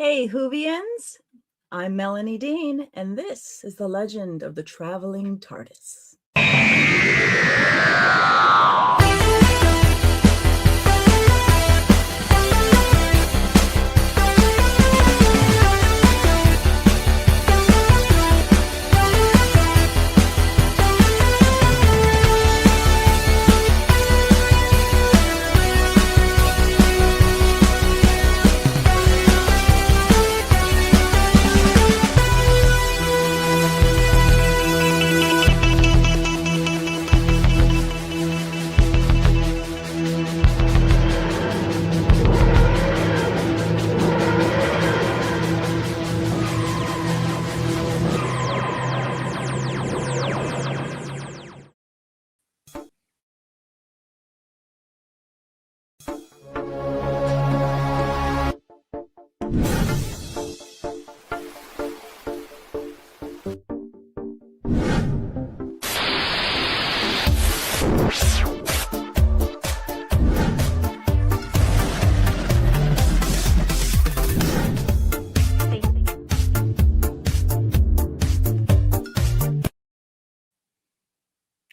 Hey, Whovians! I'm Melanie Dean, and this is the legend of the Traveling TARDIS.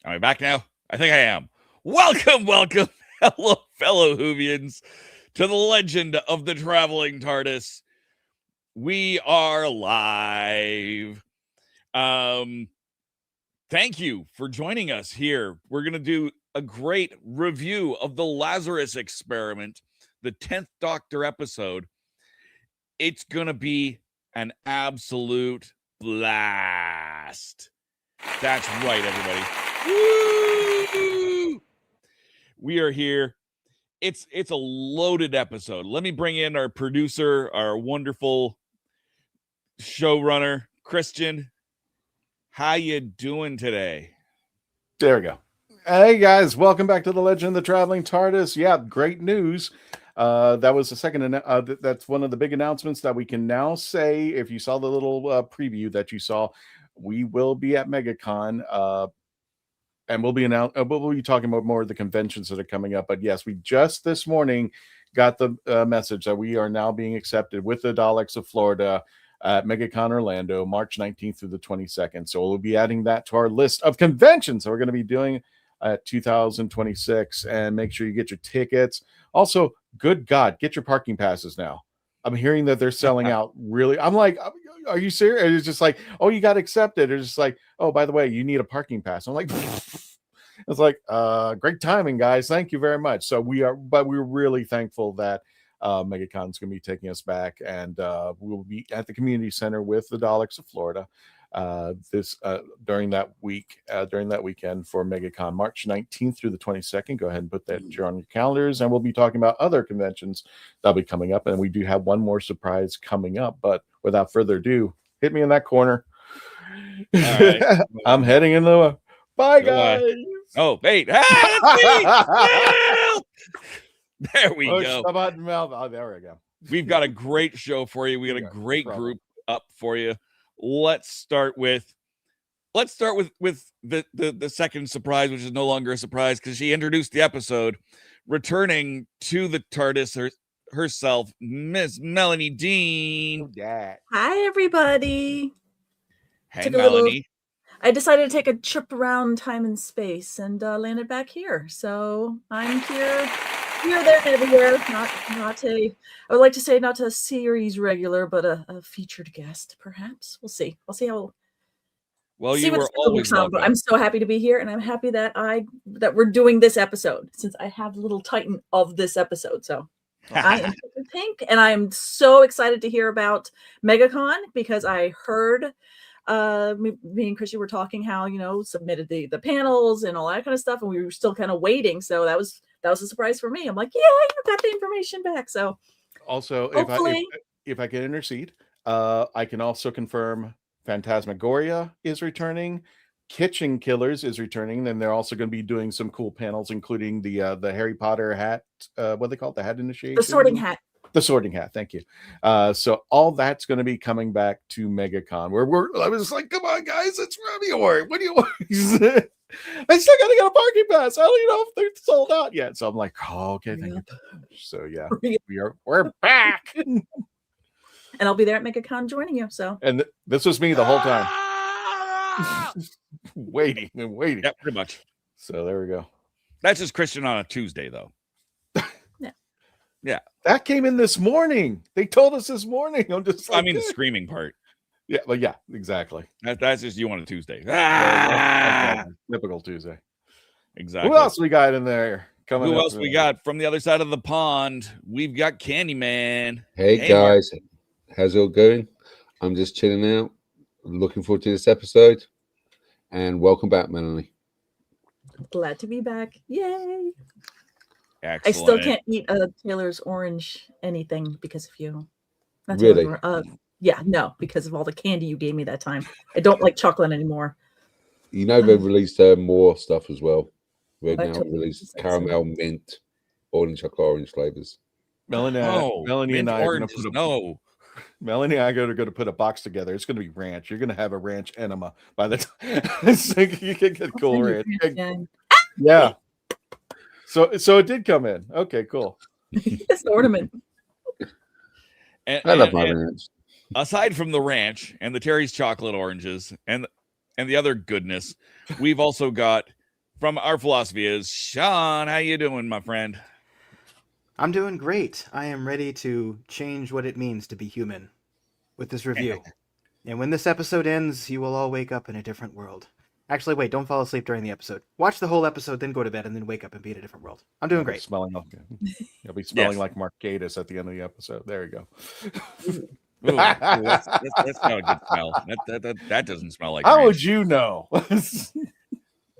Am I back now? I think I am. Welcome, hello, fellow Whovians, to the legend of the Traveling TARDIS. We are live. Thank you for joining us here. We're going to do a great review of the Lazarus Experiment, the 10th Doctor episode. It's going to be an absolute blast. That's right, everybody. Woo! We are here. It's a loaded episode. Let me bring in our producer, our wonderful showrunner, Christian. How you doing today? There we go. Hey guys, welcome back to the Legend of the Traveling TARDIS. Yeah, great news. That was the second. That's one of the big announcements that we can now say. If you saw the little preview that you saw, we will be at MegaCon. And we'll be talking about more of the conventions that are coming up. But yes, we just this morning got the message that we are now being accepted with the Daleks of Florida at MegaCon Orlando, March 19th through the 22nd. So we'll be adding that to our list of conventions that we're going to be doing at 2026. And make sure you get your tickets. Also, good God, get your parking passes now. I'm hearing that they're selling out really. I'm like, are you serious? It's just like, oh, you got accepted. It's just like, oh, by the way, you need a parking pass. I'm like, it's like, great timing, guys. Thank you very much. So we're really thankful that MegaCon's going to be taking us back, and we'll be at the community center with the Daleks of Florida during that weekend for MegaCon, March 19th through the 22nd. Go ahead and put that on your calendars, and we'll be talking about other conventions that'll be coming up, and we do have one more surprise coming up. But without further ado, hit me in that corner. All right. I'm heading in the bye, guys. Oh, wait. Ah, there we go. Oh, there we go. We've got a great show for you. We got a great group up for you. Let's start with the second surprise, which is no longer a surprise because she introduced the episode. Returning to the TARDIS herself, Miss Melanie Dean. Hi, everybody. Hey, Melanie. I decided to take a trip around time and space and landed back here. So I'm here, there, and everywhere. I would like to say not a series regular, but a featured guest, perhaps. We'll see. We'll see how. Well, you were always welcome. But I'm so happy to be here, and I'm happy that we're doing this episode since I have the little titan of this episode. So I am pink, and I am so excited to hear about MegaCon because I heard me and Chrissy were talking how submitted the panels and all that kind of stuff, and we were still kind of waiting. So that was a surprise for me. I'm like, yeah, you got the information back. So also, if I can intercede, I can also confirm Phantasmagoria is returning. Kitchen Killers is returning. Then they're also going to be doing some cool panels, including the Harry Potter hat. What they call it? The hat initiation. The Sorting Hat. The Sorting Hat. Thank you. So all that's going to be coming back to MegaCon. I was like, come on, guys, it's February. What do you want? I still got to get a parking pass. I don't even know if they're sold out yet. So I'm like, oh, okay, thank you. So yeah, we're back. and I'll be there at MegaCon joining you. So, And this was me the whole time, Ah! waiting and waiting. Yeah, pretty much. So there we go. That's just Christian on a Tuesday, though. Yeah. That came in this morning. They told us this morning. I'm just like, I mean, the screaming part. yeah, well, yeah, exactly. That's just you on a Tuesday. That's typical Tuesday. Exactly. Who else we got in there? Coming Who up else we got from the other side of the pond? We've got Candyman. Hey Hey, guys, how's it all going? I'm just chilling out. Looking forward to this episode. And welcome back, Melanie. glad to be back. Yay! Excellent. I still can't eat Taylor's orange anything because of you. Not Really? Taylor's, yeah, no, because of all the candy you gave me that time. I don't like chocolate anymore. You know they've released more stuff as well. They've I now totally released said so. caramel, mint, orange chocolate, orange flavors. Melanie, No, Melanie and mint I are going oranges, to put no. Melanie and I are going to put a box together. It's going to be ranch. You're going to have a ranch enema by the time so you can get I'll cool send you ranch. again. Yeah. So it did come in. Okay, cool. It's the ornament. I love my ranch. Aside from the ranch and the Terry's chocolate oranges and the other goodness, we've also got from our philosophy is Sean. How you doing, my friend? I'm doing great. I am ready to change what it means to be human with this review. And when this episode ends, you will all wake up in a different world. Actually, wait, don't fall asleep during the episode. Watch the whole episode, then go to bed, and then wake up and be in a different world. I'm doing great. You'll be smelling Yes. like Mark Gatiss at the end of the episode. There you go. Ooh, that's not a good smell. That doesn't smell like How ranch. would you know?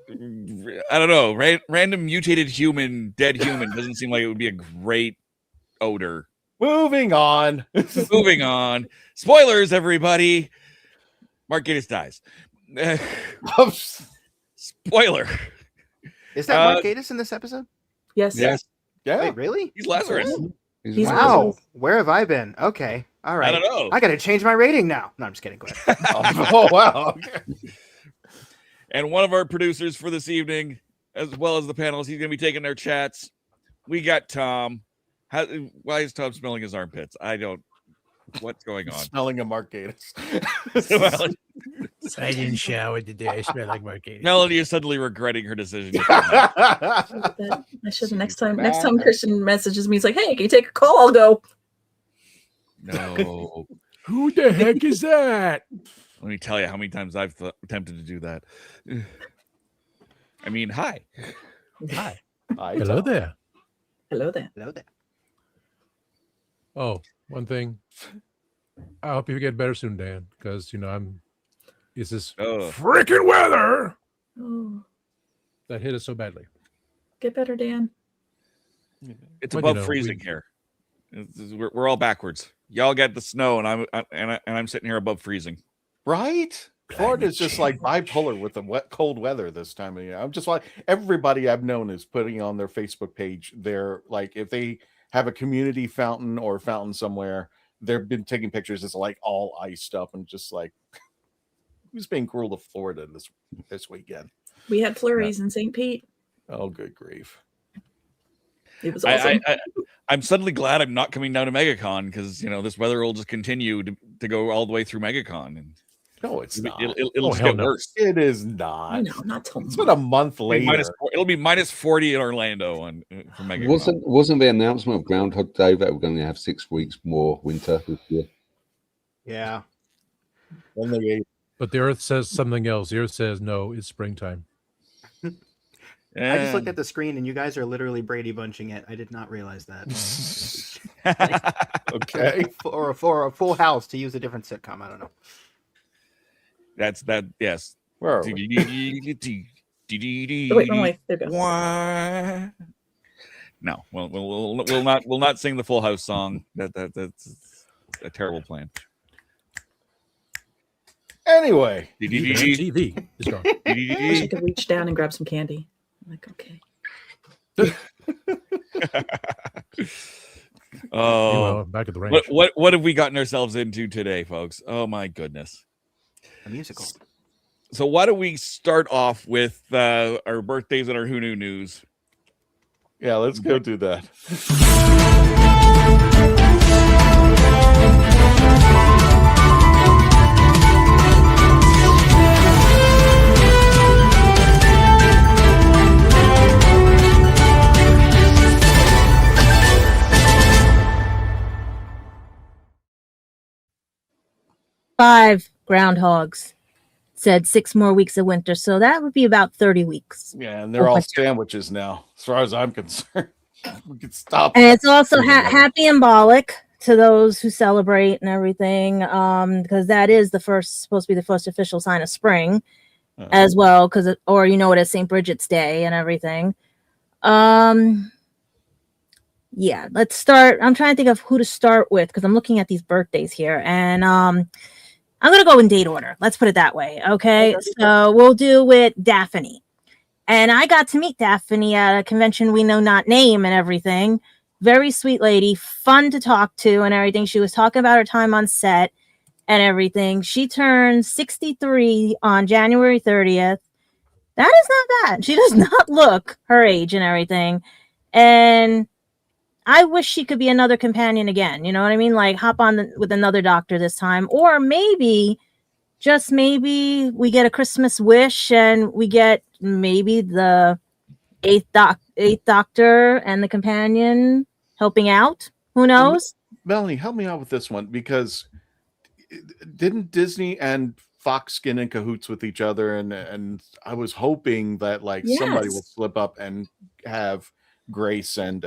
I don't know. Random mutated human, dead human doesn't seem like it would be a great odor. Moving on. Moving on. Spoilers, everybody. Mark Gatiss dies. Spoiler. Is that Mark Gatiss in this episode? Yes. Yes. Yeah. Wait, really? He's Lazarus. He's Wow. Where have I been? Okay. All right. I don't know. I got to change my rating now. No, I'm just kidding. Go ahead. Oh wow. Okay. And one of our producers for this evening, as well as the panelists, he's going to be taking their chats. We got Tom. Why is Tom smelling his armpits? I don't. What's going on? Smelling a Mark Gatiss. Well, I didn't shower today. I smell like Marquette. Melody is suddenly regretting her decision. I should next time Christian messages me, he's like, "Hey, can you take a call? I'll go." No. Who the heck is that? Let me tell you how many times I've attempted to do that. I mean, hi. Hi. Hi, Hello Tom. there. Hello there. Hello there. Oh, one thing. I hope you get better soon, Dan, because it's this Oh, freaking weather Oh, that hit us so badly. get better, Dan. it's Well, above freezing here. We're all backwards. Y'all get the snow, and I'm sitting here above freezing. Right? Florida's just like bipolar with the cold weather this time of year. I'm just like everybody I've known is putting on their Facebook page. They're like, if they have a community fountain or fountain somewhere, they've been taking pictures. It's like all iced up and just like, who's being cruel to Florida this weekend? We had flurries in St. Pete. Oh, good grief! It was awesome. I'm suddenly glad I'm not coming down to MegaCon because this weather will just continue to go all the way through MegaCon, and No, it's not. it'll Oh, just hell get no. worse. It is not. No, not till It's been a month later. It'll be minus 40 in Orlando for MegaCon. Wasn't the announcement of Groundhog Day that we're going to have 6 weeks more winter this year? Yeah. When they But the Earth says something else. The Earth says, no, it's springtime. I just looked at the screen and you guys are literally Brady bunching it. I did not realize that. okay. For a full house, to use a different sitcom. I don't know. That's that. Yes. Where are we? Oh, wait, wrong way. There we go. No, we'll not sing the Full House song. That's a terrible plan. Anyway, TV is gone. I wish I could reach down and grab some candy. I'm like, okay. Oh, Meanwhile, back at the ranch. what have we gotten ourselves into today, folks? Oh my goodness. A musical. So why don't we start off with our birthdays and our Who Knew news? yeah, let's go do that. 5 groundhogs. Said 6 more weeks of winter, so that would be about 30 weeks. Yeah, and they're all sandwiches now, as far as I'm concerned. We could stop. And it's also happy symbolic to those who celebrate and everything, because that is supposed to be the first official sign of spring, as well, or you know it as St. Bridget's Day and everything. Yeah, let's start. I'm trying to think of who to start with because I'm looking at these birthdays here, and I'm gonna go in date order. Let's put it that way. Okay, so we'll do with Daphne. And I got to meet Daphne at a convention we know not name and everything. Very sweet lady, fun to talk to and everything. She was talking about her time on set and everything. She turned 63 on January 30th. That is not bad. She does not look her age and everything. And I wish she could be another companion again. You know what I mean? Like hop on with another doctor this time. Or maybe, just maybe, we get a Christmas wish and we get maybe the eighth doctor and the companion helping out. Who knows? Melanie, help me out with this one, because didn't Disney and Fox get in cahoots with each other? And I was hoping that somebody will slip up and have Grace and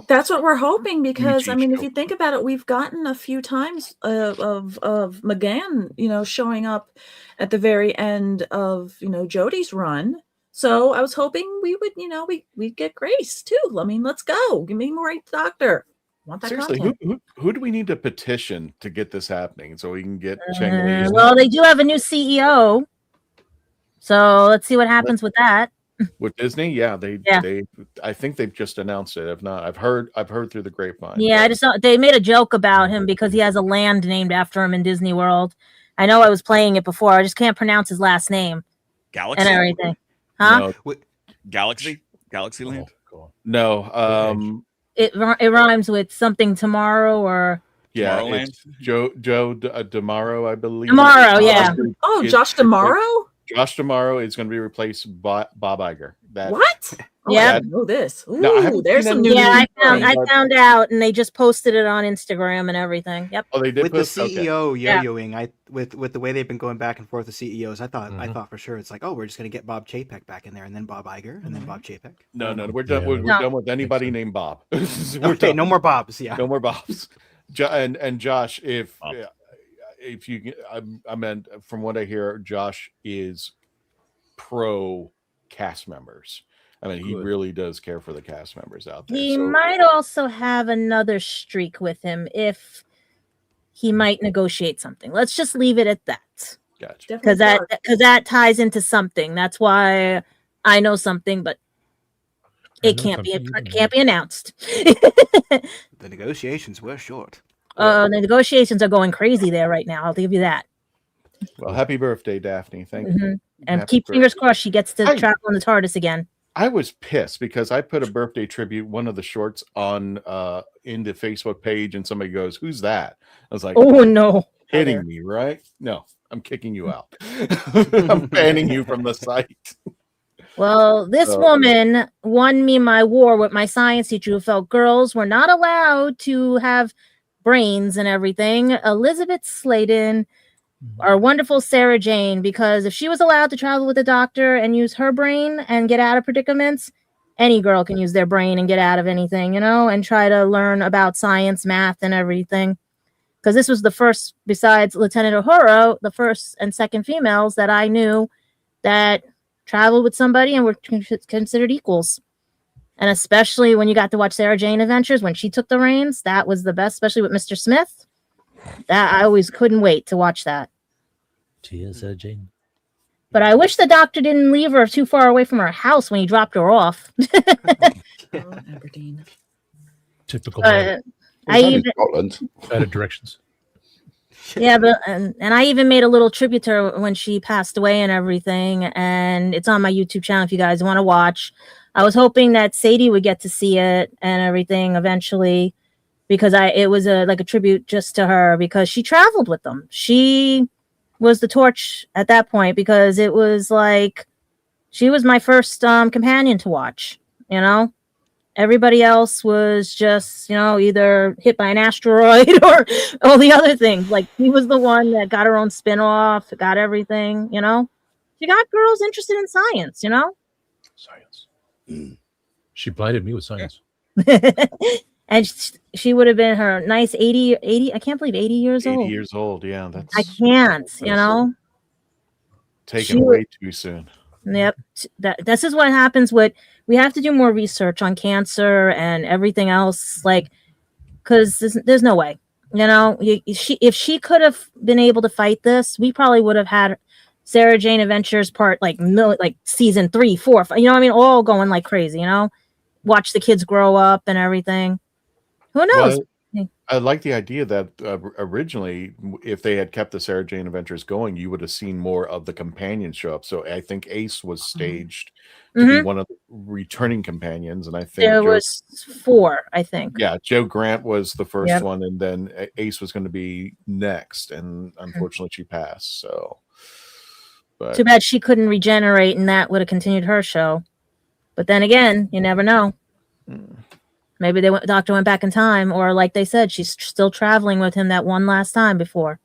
that's what we're hoping, because I mean, if you think about it, we've gotten a few times of McGann, showing up at the very end of Jodie's run. So I was hoping we would, we'd get Grace too. I mean, let's go. Give me more Eighth Doctor. Want that seriously? content. Who do we need to petition to get this happening so we can get Chang Li? Well, they do have a new CEO, so let's see what happens with that. With Disney, they I think they've just announced it. If not, I've heard through the grapevine. Yeah, I just saw they made a joke about him because he has a land named after him in Disney World. I know I was playing it before. I just can't pronounce his last name. Galaxy and everything. Huh? No. Galaxyland. Oh, cool. No. It rhymes with something tomorrow or it's Joe DeMauro, I believe. Tomorrow, yeah. Josh DeMauro. Josh DeMauro is going to be replaced by Bob Iger. What? Yeah, I know this. Ooh, no, there's some new. Yeah, I found out, and they just posted it on Instagram and everything. Yep. Oh, they did with post? the CEO Okay. yo-yoing. With the way they've been going back and forth with CEOs, I thought for sure it's like, we're just going to get Bob Chapek back in there, and then Bob Iger, and then Bob Chapek. No, we're done. We're done with anybody named Bob. We're okay, no more Bobs. Yeah, no more Bobs. And Josh, if you, I meant from what I hear, Josh is pro cast members. I mean, he really does care for the cast members out there. He might also have another streak with him if he might negotiate something. Let's just leave it at that. Gotcha. Because that ties into something. That's why I know something, but it can't be announced. The negotiations were short. The negotiations are going crazy there right now. I'll give you that. Well, happy birthday, Daphne. Thank you. And keep fingers crossed she gets to travel in the TARDIS again. I was pissed because I put a birthday tribute, one of the shorts, on in the Facebook page, and somebody goes, "Who's that?" I was like, "Oh no, kidding me, right? No, I'm kicking you out. I'm banning you from the site." Well, this woman won me my war with my science teacher who felt girls were not allowed to have brains and everything. Elizabeth Sladen, our wonderful Sarah Jane, because if she was allowed to travel with a doctor and use her brain and get out of predicaments, any girl can use their brain and get out of anything, and try to learn about science, math, and everything. Because this was the first, besides Lieutenant Uhura, the first and second females that I knew that traveled with somebody and were considered equals. And especially when you got to watch Sarah Jane Adventures, when she took the reins, that was the best, especially with Mr. Smith. That I always couldn't wait to watch that. She is Jane. But I wish the doctor didn't leave her too far away from her house when he dropped her off. Aberdeen. Typical. I even out of directions. Yeah, but and I even made a little tribute to her when she passed away and everything, and it's on my YouTube channel if you guys want to watch. I was hoping that Sadie would get to see it and everything eventually, because it was a tribute just to her, because she traveled with them. She was the torch at that point, because it was like she was my first companion to watch, Everybody else was just, either hit by an asteroid or all the other things. Like, he was the one that got her own spin-off, got everything, She got girls interested in science, Science. She blinded me with science. And she would have been her nice 80, I can't believe 80 years 80 old. years old. Yeah, that's. I can't, Taken way too soon. Yep. This is what happens we have to do more research on cancer and everything else, like, because there's no way, if she could have been able to fight this, we probably would have had Sarah Jane Adventures part like season 3, 4, 5, all going like crazy, watch the kids grow up and everything. Who knows? I like the idea that originally, if they had kept the Sarah Jane Adventures going, you would have seen more of the companions show up. So I think Ace was staged to be one of the returning companions, and I think there was 4. I think. Yeah, Joe Grant was the first one, and then Ace was going to be next, and unfortunately, she passed. So, but too bad she couldn't regenerate, and that would have continued her show. But then again, you never know. Maybe Doctor went back in time, or like they said, she's still traveling with him that one last time before.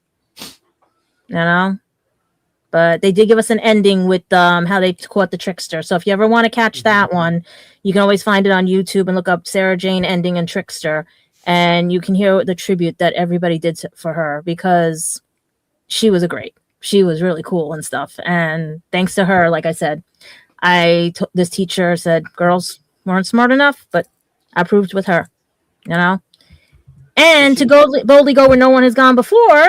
But they did give us an ending with how they caught the trickster. So if you ever want to catch that one, you can always find it on YouTube and look up Sarah Jane ending and trickster, and you can hear the tribute that everybody did for her, because she was she was really cool and stuff. And thanks to her, like I said, this teacher said girls weren't smart enough, but I proved with her, and to boldly go where no one has gone before,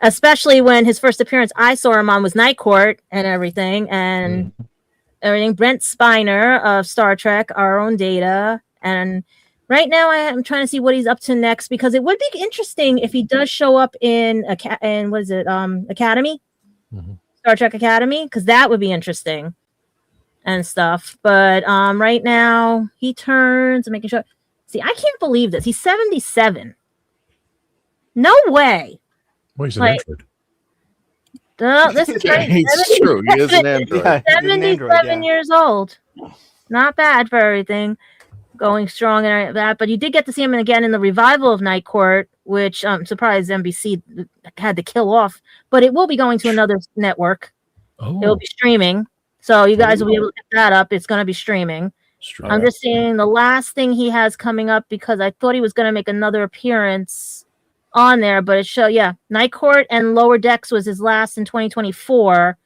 especially when his first appearance I saw him on was Night Court and everything. Brent Spiner of Star Trek, Our Own Data. And right now I'm trying to see what he's up to next, because it would be interesting if he does show up in Academy, Star Trek Academy, because that would be interesting. And stuff, but right now he turns and making sure. See, I can't believe this. He's 77. No way. Well, he's an android. This is right. It's true. He is an android. 77 years old. Not bad for everything. Going strong and that, but you did get to see him again in the revival of Night Court, which I'm surprised NBC had to kill off. But it will be going to another network. It will be streaming. So you guys will be able to pick that up. It's going to be streaming. I'm just saying the last thing he has coming up, because I thought he was going to make another appearance on there, but it showed, Night Court and Lower Decks was his last in 2024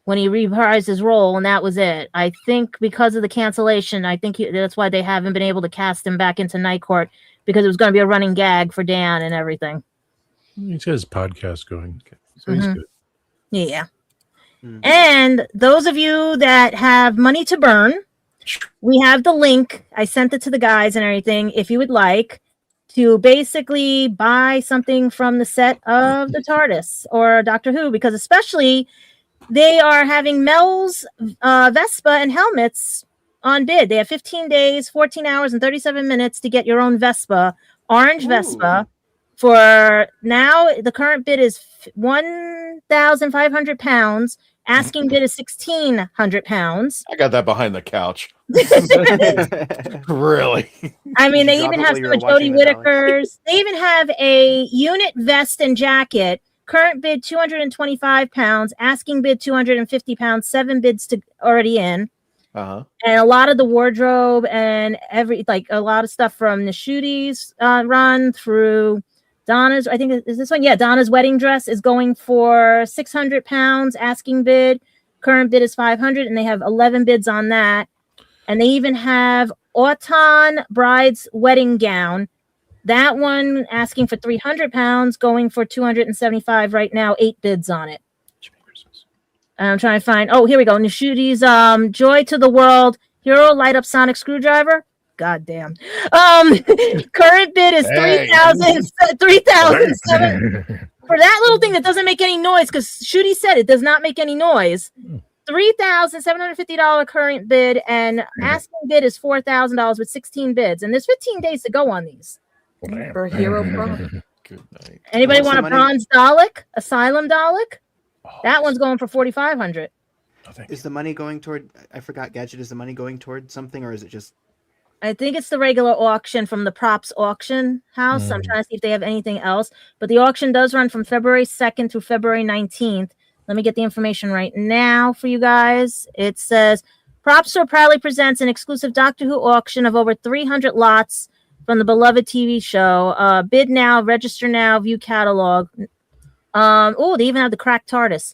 when he reprised his role, and that was it. I think because of the cancellation, that's why they haven't been able to cast him back into Night Court, because it was going to be a running gag for Dan and everything. He's got his podcast going, so he's good. Yeah. And those of you that have money to burn, we have the link. I sent it to the guys and everything. If you would like to basically buy something from the set of the TARDIS or Doctor Who, because especially they are having Mel's Vespa and helmets on bid. They have 15 days, 14 hours, and 37 minutes to get your own Vespa, orange Vespa. For now, the current bid is 1,500 pounds. Asking bid is 1,600 pounds. I got that behind the couch. Really? I mean, they even have some of Jodie Whittaker's. They even have a unit vest and jacket. Current bid 225 pounds. Asking bid 250 pounds. 7 bids already in. And a lot of the wardrobe and a lot of stuff from Nishuti's run through Donna's, I think is this one? Yeah, Donna's wedding dress is going for 600 pounds. Asking bid, current bid is 500, and they have 11 bids on that. And they even have Auton Bride's wedding gown. That one asking for 300 pounds, going for 275 right now. 8 bids on it. And I'm trying to find. Oh, here we go. Nishuti's Joy to the World Hero Light Up Sonic Screwdriver. God damn. Current bid is 3,007 for that little thing that doesn't make any noise, because Shooty said it does not make any noise. $3,750 current bid, and asking bid is $4,000 with 16 bids, and there's 15 days to go on these. For Hero Pro. Good night. Anybody want a bronze Dalek? Asylum Dalek? That one's going for $4,500. No, thank Is the money going toward? I forgot. Gadget. Is the money going toward something, or is it just? I think it's the regular auction from the props auction house. I'm trying to see if they have anything else. But the auction does run from February 2nd through February 19th. Let me get the information right now for you guys. It says Props Store proudly presents an exclusive Doctor Who auction of over 300 lots from the beloved TV show. Bid now, register now, view catalog. Oh, they even have the cracked TARDIS.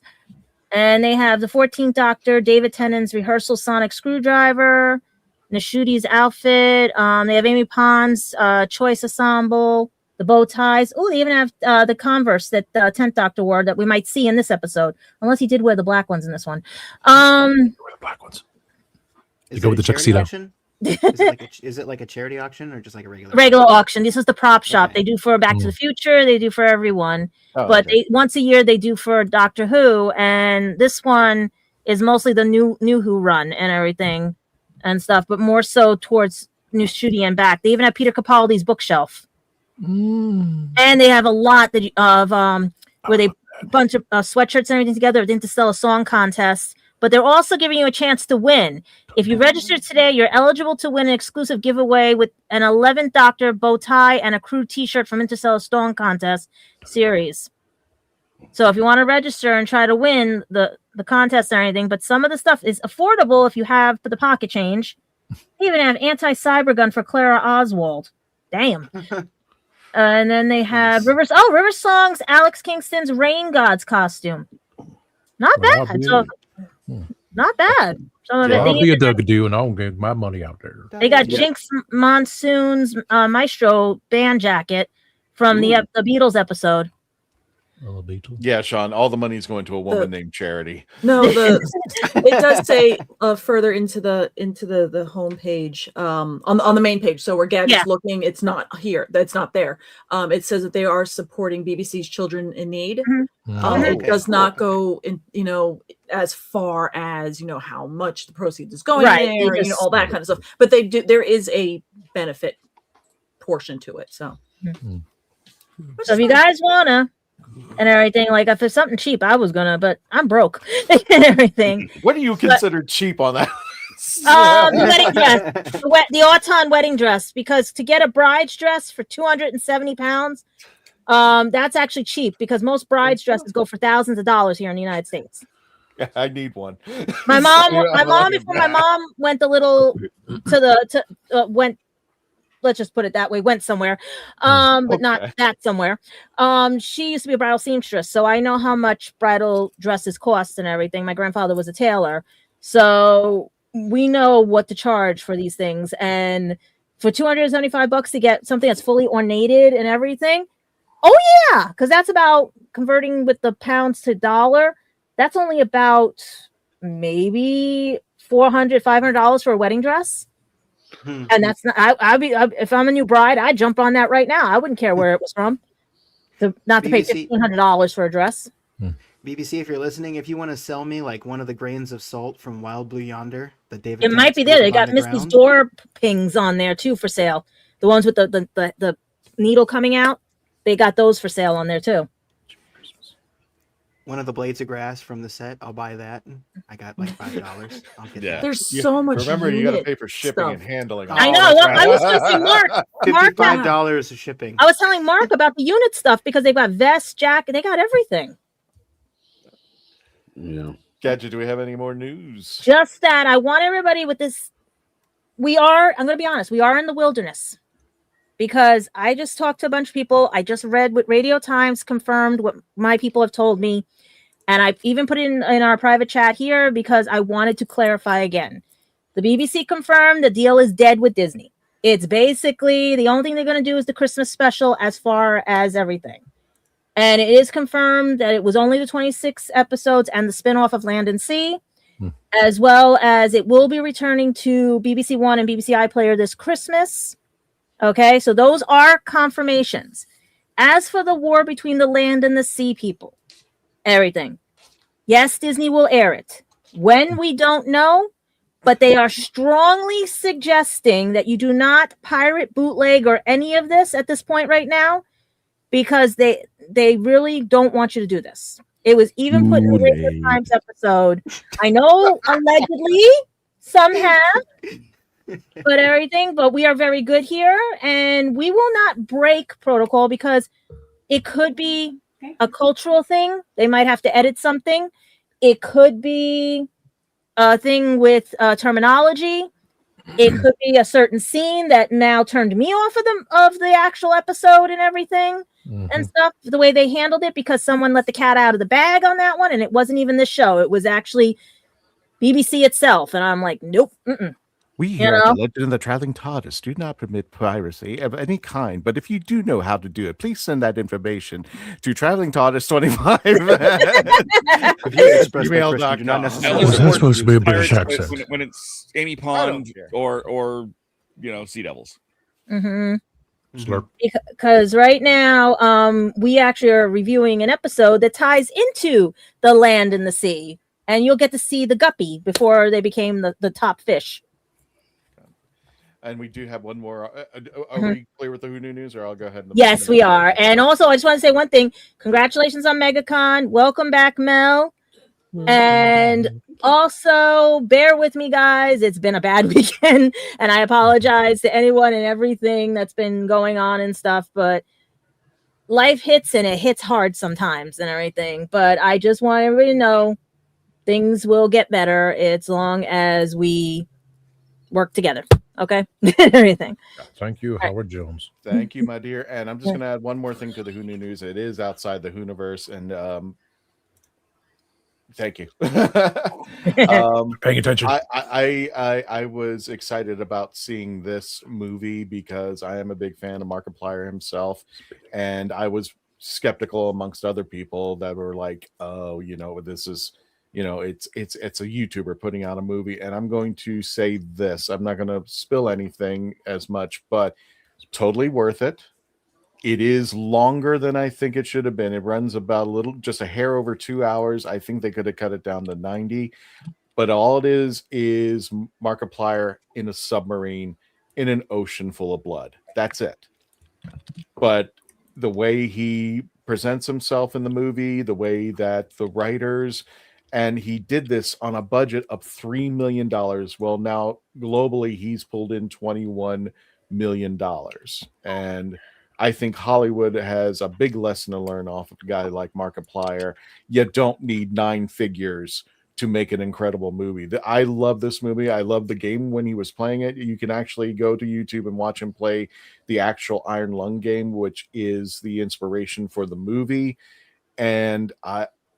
And they have the 14th Doctor, David Tennant's rehearsal sonic screwdriver, Nashudi's outfit. They have Amy Pond's choice ensemble, the bow ties. Oh, they even have the Converse that the 10th Doctor wore that we might see in this episode, unless he did wear the black ones in this one. wear the black ones. Is go it with a the charity tuxedo. auction? Is it like a charity auction or just like a regular? Regular auction. This is the prop shop. Okay. They do for Back to the Future. They do for everyone. Oh, But okay. they once a year they do for Doctor Who, and this one is mostly the new Who run and everything and stuff, but more so towards New Shooty and back. They even have Peter Capaldi's bookshelf, and they have a lot of where they bunch of sweatshirts and everything together. They to sell a song contest, but they're also giving you a chance to win. If you register today, you're eligible to win an exclusive giveaway with an 11th Doctor bow tie and a crew T-shirt from Interstellar Song Contest series. So if you want to register and try to win the contest or anything, but some of the stuff is affordable if you have the pocket change. They even have anti-cyber gun for Clara Oswald. Damn. And then they have River Song's Alex Kingston's Rain God's costume. Not Well, bad. So, not bad. Some of I'll it. be a Duggadoo and I'll get my money out there. They got Yeah. Jinx Monsoon's Maestro band jacket from the Beatles episode. Little Beetle. Yeah, Sean, all the money's going to a woman named Charity. No, it does say further into the homepage on the main page. So where Gadget's looking, it's not here. That's not there. It says that they are supporting BBC's Children in Need. It does not go in, as far as how much the proceeds is going there, all that kind of stuff. But they do. There is a benefit portion to it. So, So if you guys wanna. And everything, like if it's something cheap, I was gonna, but I'm broke and everything. What do you consider cheap on that? The wedding dress, the Autumn wedding dress, because to get a bride's dress for 270 pounds, that's actually cheap because most bride's dresses go for thousands of dollars here in the United States. I need one. My mom went went. Let's just put it that way, went somewhere, but not that somewhere. She used to be a bridal seamstress, so I know how much bridal dresses cost and everything. My grandfather was a tailor, so we know what to charge for these things. And for $275 to get something that's fully ornated and everything, oh yeah, because that's about converting with the pounds to dollar. That's only about maybe $400-$500 for a wedding dress. And that's not. If I'm a new bride, I'd jump on that right now. I wouldn't care where it was from. Not to pay $1,500 for a dress. BBC, if you're listening, if you want to sell me like one of the grains of salt from Wild Blue Yonder, that David, it might be there. They got Misty's door pings on there too for sale. The ones with the needle coming out, they got those for sale on there too. One of the blades of grass from the set, I'll buy that. I got like $5. I'll get that. There's so much. Remember, you got to unit pay for shipping stuff. and handling. I know. Well, I was going to say Mark. $55 of shipping. I was telling Mark about the unit stuff because they've got vests, jacket, they got everything. Yeah. Gadget, do we have any more news? Just that I want everybody with this. I'm going to be honest, we are in the wilderness because I just talked to a bunch of people. I just read what Radio Times confirmed what my people have told me. And I've even put it in our private chat here because I wanted to clarify again. The BBC confirmed the deal is dead with Disney. It's basically the only thing they're going to do is the Christmas special as far as everything. And it is confirmed that it was only the 26 episodes and the spinoff of Land and Sea, as well as it will be returning to BBC One and BBC iPlayer this Christmas. Okay, so those are confirmations. As for the war between the land and the sea people, everything. Yes, Disney will air it. When, we don't know, but they are strongly suggesting that you do not pirate, bootleg, or any of this at this point right now, because they really don't want you to do this. It was even put in the Radio Kool-Aid. Times episode. I know allegedly some have, but everything. But we are very good here, and we will not break protocol because it could be a cultural thing. They might have to edit something. It could be a thing with terminology. It could be a certain scene that now turned me off of the actual episode and everything and stuff. The way they handled it, because someone let the cat out of the bag on that one, and it wasn't even the show. It was actually BBC itself, and I'm like, nope. We You here at know? the Legend of the Traveling TARDIS do not permit piracy of any kind, but if you do know how to do it, please send that information to Traveling TARDIS 25. If you express that person, you do not At necessarily least That's supposed to be a Pirates British when- accent. when it's Amy I don't Pond care. or Sea Devils. Slurp. Because right now, we actually are reviewing an episode that ties into the land and the sea, and you'll get to see the guppy before they became the top fish. And we do have one more. Are we clear with the Who Knew News, or I'll go ahead and... Yes, we are. And also, I just want to say one thing. Congratulations on MegaCon. Welcome back, Mel. And also, bear with me, guys. It's been a bad weekend, and I apologize to anyone and everything that's been going on and stuff, but life hits, and it hits hard sometimes and everything. But I just want everybody to know things will get better as long as we work together. Okay? Everything. Thank you, Howard Jones. Thank you, my dear. And I'm just going to add one more thing to the Who Knew News. It is outside the WHOniverse, and thank you. Paying attention. I was excited about seeing this movie because I am a big fan of Markiplier himself, and I was skeptical amongst other people that were like, "Oh, this is." It's a YouTuber putting out a movie, and I'm going to say this. I'm not going to spill anything as much, but totally worth it. It is longer than I think it should have been. It runs about just a hair over 2 hours. I think they could have cut it down to 90, but all it is Markiplier in a submarine in an ocean full of blood. That's it. But the way he presents himself in the movie, the way that the writers... And he did this on a budget of $3 million. Well, now globally, he's pulled in $21 million. And I think Hollywood has a big lesson to learn off of a guy like Markiplier. You don't need 9 figures to make an incredible movie. I love this movie. I love the game when he was playing it. You can actually go to YouTube and watch him play the actual Iron Lung game, which is the inspiration for the movie. And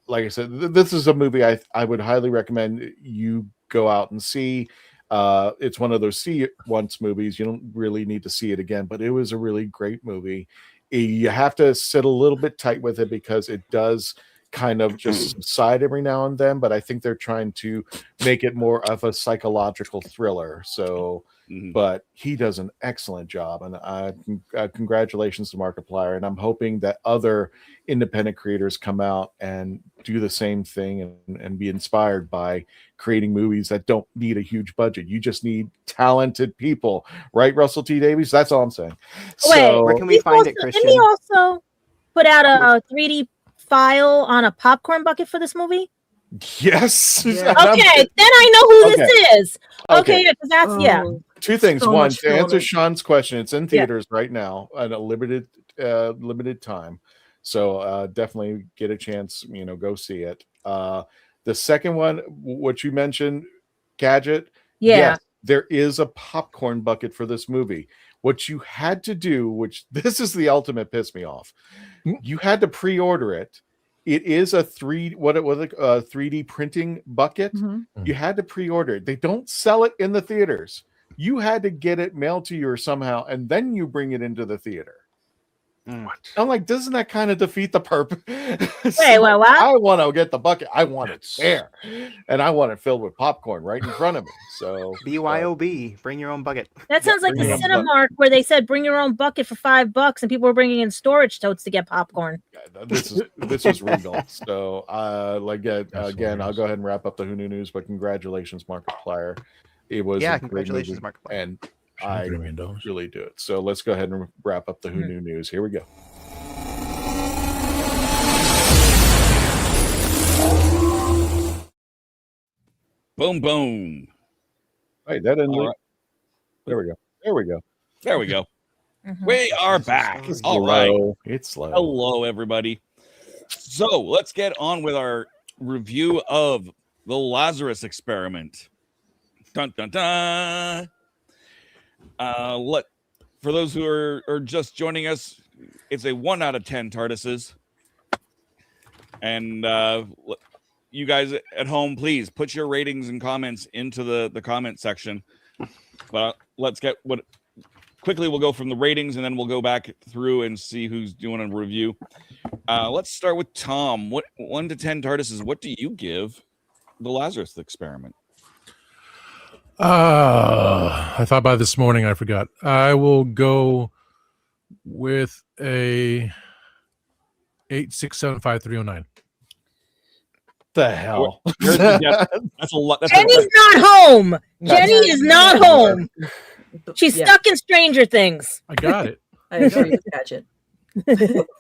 like I said, this is a movie I would highly recommend you go out and see. It's one of those see it once movies. You don't really need to see it again, but it was a really great movie. You have to sit a little bit tight with it because it does kind of just subside every now and then, but I think they're trying to make it more of a psychological thriller. So, but he does an excellent job, and congratulations to Markiplier. And I'm hoping that other independent creators come out and do the same thing and be inspired by creating movies that don't need a huge budget. You just need talented people, right, Russell T. Davies? That's all I'm saying. Wait, where can we find it, Didn't Christian? he also put out a 3D file on a popcorn bucket for this movie? Yes. Yeah. Okay, then I know who Okay. this is. Okay, because that's yeah. Two things. So One, much to answer filming. Sean's question, it's in theaters right now at a limited time. So definitely get a chance, go see it. The second one, what you mentioned, Gadget. Yeah. Yes, there is a popcorn bucket for this movie. What you had to do, which this is the ultimate piss me off, you had to pre-order it. It is a 3D printing bucket. You had to pre-order it. They don't sell it in the theaters. You had to get it mailed to you or somehow, and then you bring it into the theater. I'm like, doesn't that kind of defeat the purpose? Wait, what? I want to get the bucket. I want it there, and I want it filled with popcorn right in front of me. So BYOB, bring your own bucket. That sounds like the bring your own Cinemark where they said bring your own bucket for $5, and people were bringing in storage totes to get popcorn. this is regal. So again, I'll go ahead and wrap up the Who Knew News, but congratulations, Markiplier. It was a great congratulations, movie, Markiplier. and I really do it. So let's go ahead and wrap up the Who Knew News. Here we go. Boom, boom. Right, that didn't. All right. There we go. There we go. There we go. Mhm. We are back. It's All right. slow. It's slow. Hello, everybody. So let's get on with our review of the Lazarus Experiment. Dun dun dun. For those who are just joining us, it's a 1 out of 10 TARDISes. And you guys at home, please put your ratings and comments into the comment section. But let's get quickly. We'll go from the ratings and then we'll go back through and see who's doing a review. Let's start with Tom. What 1 to 10 TARDISes? What do you give the Lazarus Experiment? I thought by this morning, I forgot. I will go with a 8675309. The hell? That's a lot. Jenny's not home. Jenny is not home. She's stuck in Stranger Things. I got it. I agree with Gadget.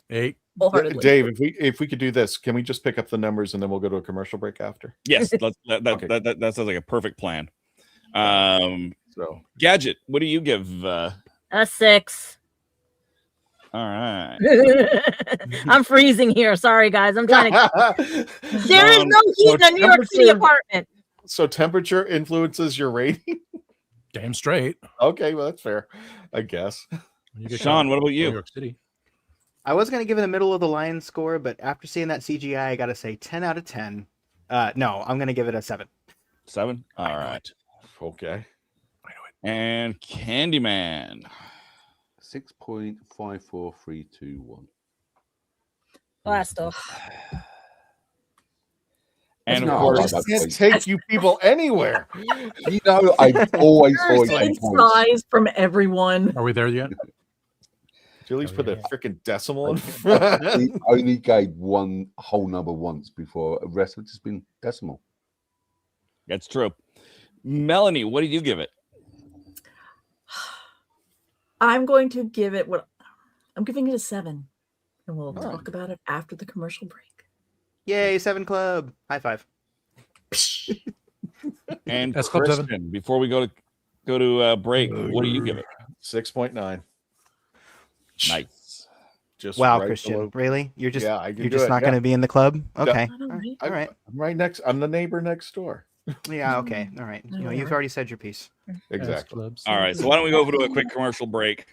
8. Wholeheartedly. Dave, if we could do this, can we just pick up the numbers and then we'll go to a commercial break after? Yes, that sounds like a perfect plan. So Gadget, what do you give? A 6. All right. I'm freezing here. Sorry, guys. I'm trying to. There is no heat in a New York City apartment. So temperature influences your rating? Damn straight. Okay, well, that's fair, I guess. Sean, what about you? New York City. I was going to give it a middle of the line score, but after seeing that CGI, I got to say 10 out of 10. No, I'm going to give it a 7. 7? All right. Okay. And Candyman. 6.54321. Blast off. And of No, course, I can't take you people anywhere. You know, I always There's find like size from everyone. Are we there yet? Julie's put a freaking decimal in He only gave one whole number once before. The rest of it has been decimal. that's true. Melanie, what did you give it? I'm going to give it I'm giving it a 7. And we'll talk about it after the commercial break. Yay, 7 Club. High five. And That's Club 7. Kristen, before we go to break, what do you give it? 6.9. Nice. Just Wow, right Christian. below- Really? You're just Yeah, I can you're do just it, not yeah. going to be in the club? Okay. All right. All right. I'm right next. I'm the neighbor next door. Yeah, okay. All right. You know, you've already said your piece. Exactly. All right, so why don't we go over to a quick commercial break,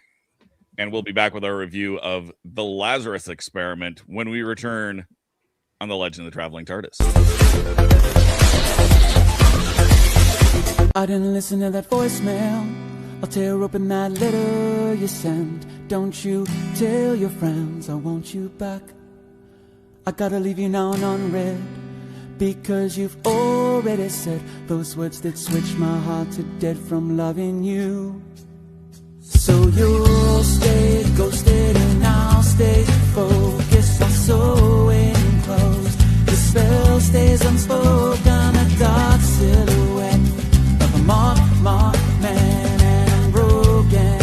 and we'll be back with our review of the Lazarus Experiment when we return on the Legend of the Traveling TARDIS. I didn't listen to that voicemail. I'll tear open that letter you sent. Don't you tell your friends I want you back. I gotta leave you now and unread, because you've already said those words that switch my heart to dead from loving you. So you'll stay ghosted and I'll stay focused on sewing clothes. The spell stays unspoken, a dark silhouette of a marked man, and I'm broken.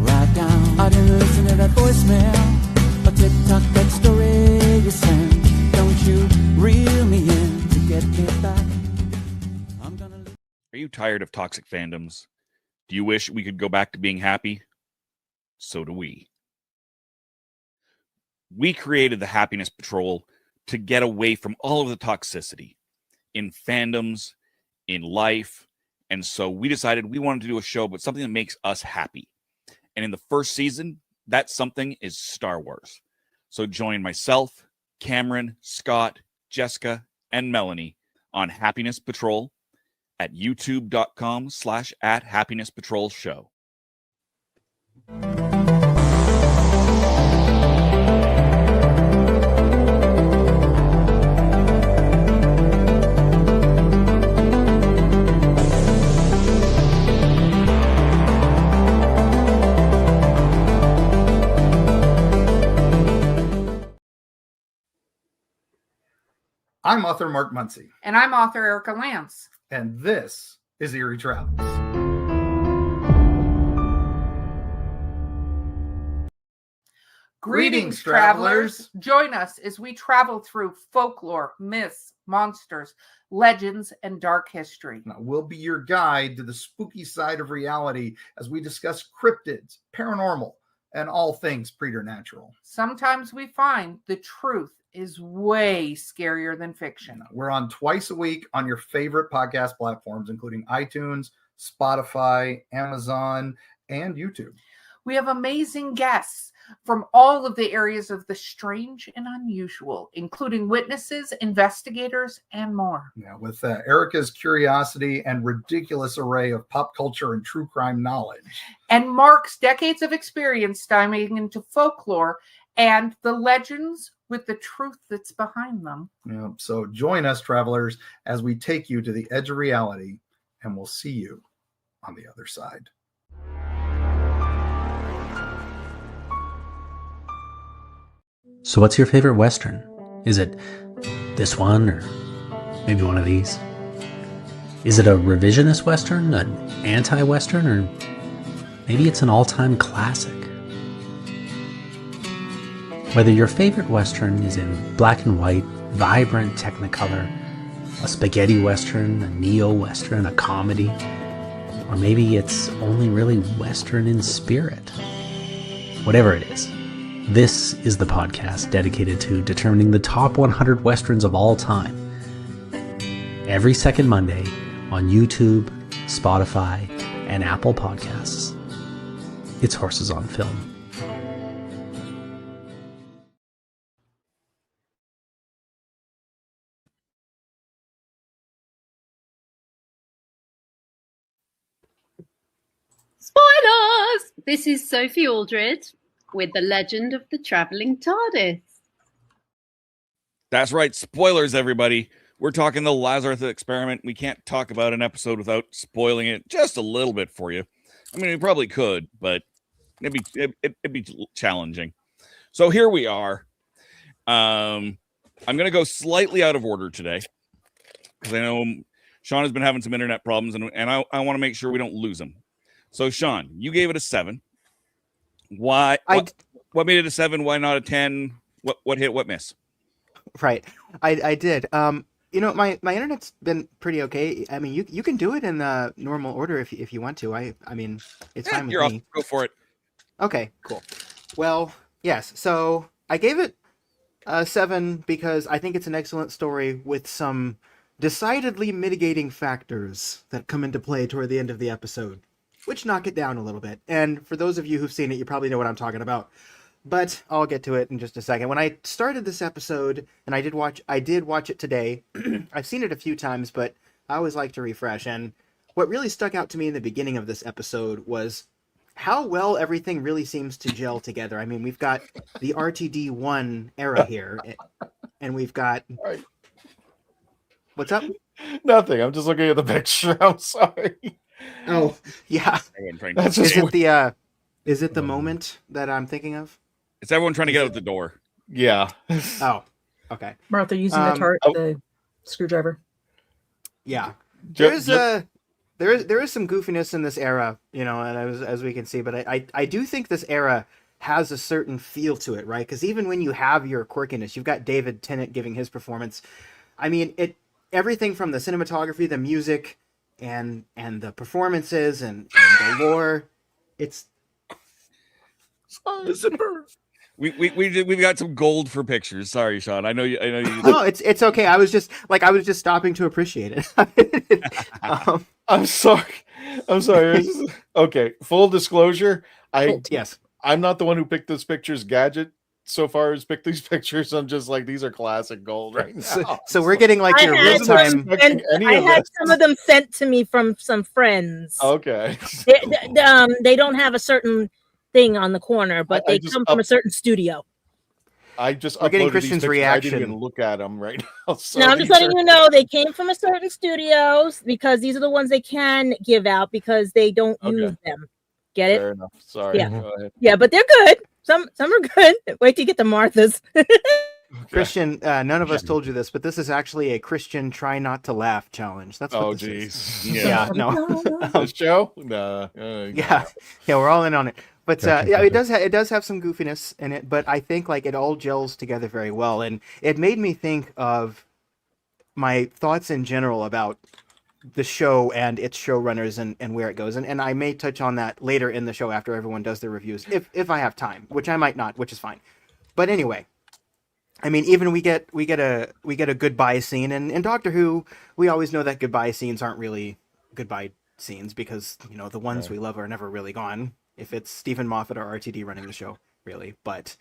Right down, I didn't listen to that voicemail or TikTok that story you sent. Don't you reel me in to get me back. I'm gonna leave. Are you tired of toxic fandoms? Do you wish we could go back to being happy? So do we. We created the Happiness Patrol to get away from all of the toxicity in fandoms, in life, and so we decided we wanted to do a show about something that makes us happy. And in the first season, that something is Star Wars. So join myself, Cameron, Scott, Jessica, and Melanie on Happiness Patrol at youtube.com/@happinesspatrolshow. I'm author Mark Muncy, And I'm author Erica Lance. and this is Eerie Travels. Greetings, travelers. Join us as we travel through folklore, myths, monsters, legends, and dark history. Now, we'll be your guide to the spooky side of reality as we discuss cryptids, paranormal, and all things preternatural. Sometimes we find the truth is way scarier than fiction. We're on twice a week on your favorite podcast platforms, including iTunes, Spotify, Amazon, and YouTube. We have amazing guests from all of the areas of the strange and unusual, including witnesses, investigators, and more. Yeah, with Erica's curiosity and ridiculous array of pop culture and true crime knowledge. And Mark's decades of experience diving into folklore and the legends with the truth that's behind them. Yeah, so join us, travelers, as we take you to the edge of reality, and we'll see you on the other side. So what's your favorite Western? Is it this one or maybe one of these? Is it a revisionist Western, an anti-Western, or maybe it's an all-time classic? Whether your favorite Western is in black and white, vibrant Technicolor, a spaghetti Western, a neo-Western, a comedy, or maybe it's only really Western in spirit. Whatever it is, this is the podcast dedicated to determining the top 100 Westerns of all time. Every second Monday on YouTube, Spotify, and Apple Podcasts. It's Horses on Film. Spoilers! This is Sophie Aldred with The Legend of the Traveling TARDIS. That's right. Spoilers, everybody. We're talking the Lazarus Experiment. We can't talk about an episode without spoiling it just a little bit for you. I mean, we probably could, but it'd be challenging. So here we are. I'm going to go slightly out of order today because I know Sean has been having some internet problems, and I want to make sure we don't lose him. So, Sean, you gave it a 7. Why? What made it a 7? Why not a 10? What hit? What miss? Right, I did. You know, my internet's been pretty okay. I mean, you can do it in the normal order if you want to. I mean, it's fine with you're me. Off. Go for it. Okay, cool. Well, yes. So I gave it a 7 because I think it's an excellent story with some decidedly mitigating factors that come into play toward the end of the episode, which knock it down a little bit. And for those of you who've seen it, you probably know what I'm talking about. But I'll get to it in just a second. When I started this episode, and I did watch it today. I've seen it a few times, but I always like to refresh. And what really stuck out to me in the beginning of this episode was how well everything really seems to gel together. I mean, we've got the RTD1 era here, and we've got... Right. What's up? Nothing. I'm just looking at the picture. I'm sorry. Oh, yeah. That's just Is it the moment that I'm thinking of? It's everyone trying to get out the door. Yeah. Oh, okay. Martha using the screwdriver. Yeah. There is some goofiness in this era, you know, and as we can see, but I do think this era has a certain feel to it, right? Because even when you have your quirkiness, you've got David Tennant giving his performance. I mean, everything from the cinematography, the music, and the performances and the lore, it's we've got some gold for pictures. Sorry, Sean. I know you. No, it's okay. I was just stopping to appreciate it. I'm sorry. Okay. Full disclosure. Yes. I'm not the one who picked this pictures. Gadget so far has picked these pictures. I'm just like, these are classic gold right now. So we're getting like your real time. I had some of them sent to me from some friends. Okay. They don't have a certain thing on the corner, but they come from a certain studio. I just we're getting Christian's reaction. I didn't even look at them right now. So no, I'm just letting you know they came from a certain studios because these are the ones they can give out because they don't use them. Get it? Fair enough. Sorry. Yeah. Yeah, but they're good. Some are good. Wait till you get the Marthas. Christian, none of us told you this, but this is actually a Christian try not to laugh challenge. That's what this is. Yeah, no. The show? No. Yeah, we're all in on it. But yeah, it does have some goofiness in it, but I think like it all gels together very well, and it made me think of my thoughts in general about the show and its showrunners and where it goes, and I may touch on that later in the show after everyone does their reviews, if I have time, which I might not, which is fine. But anyway, I mean, even we get a goodbye scene, and in Doctor Who, we always know that goodbye scenes aren't really goodbye scenes because the ones we love are never really gone. If it's Stephen Moffat or RTD running the show, really, but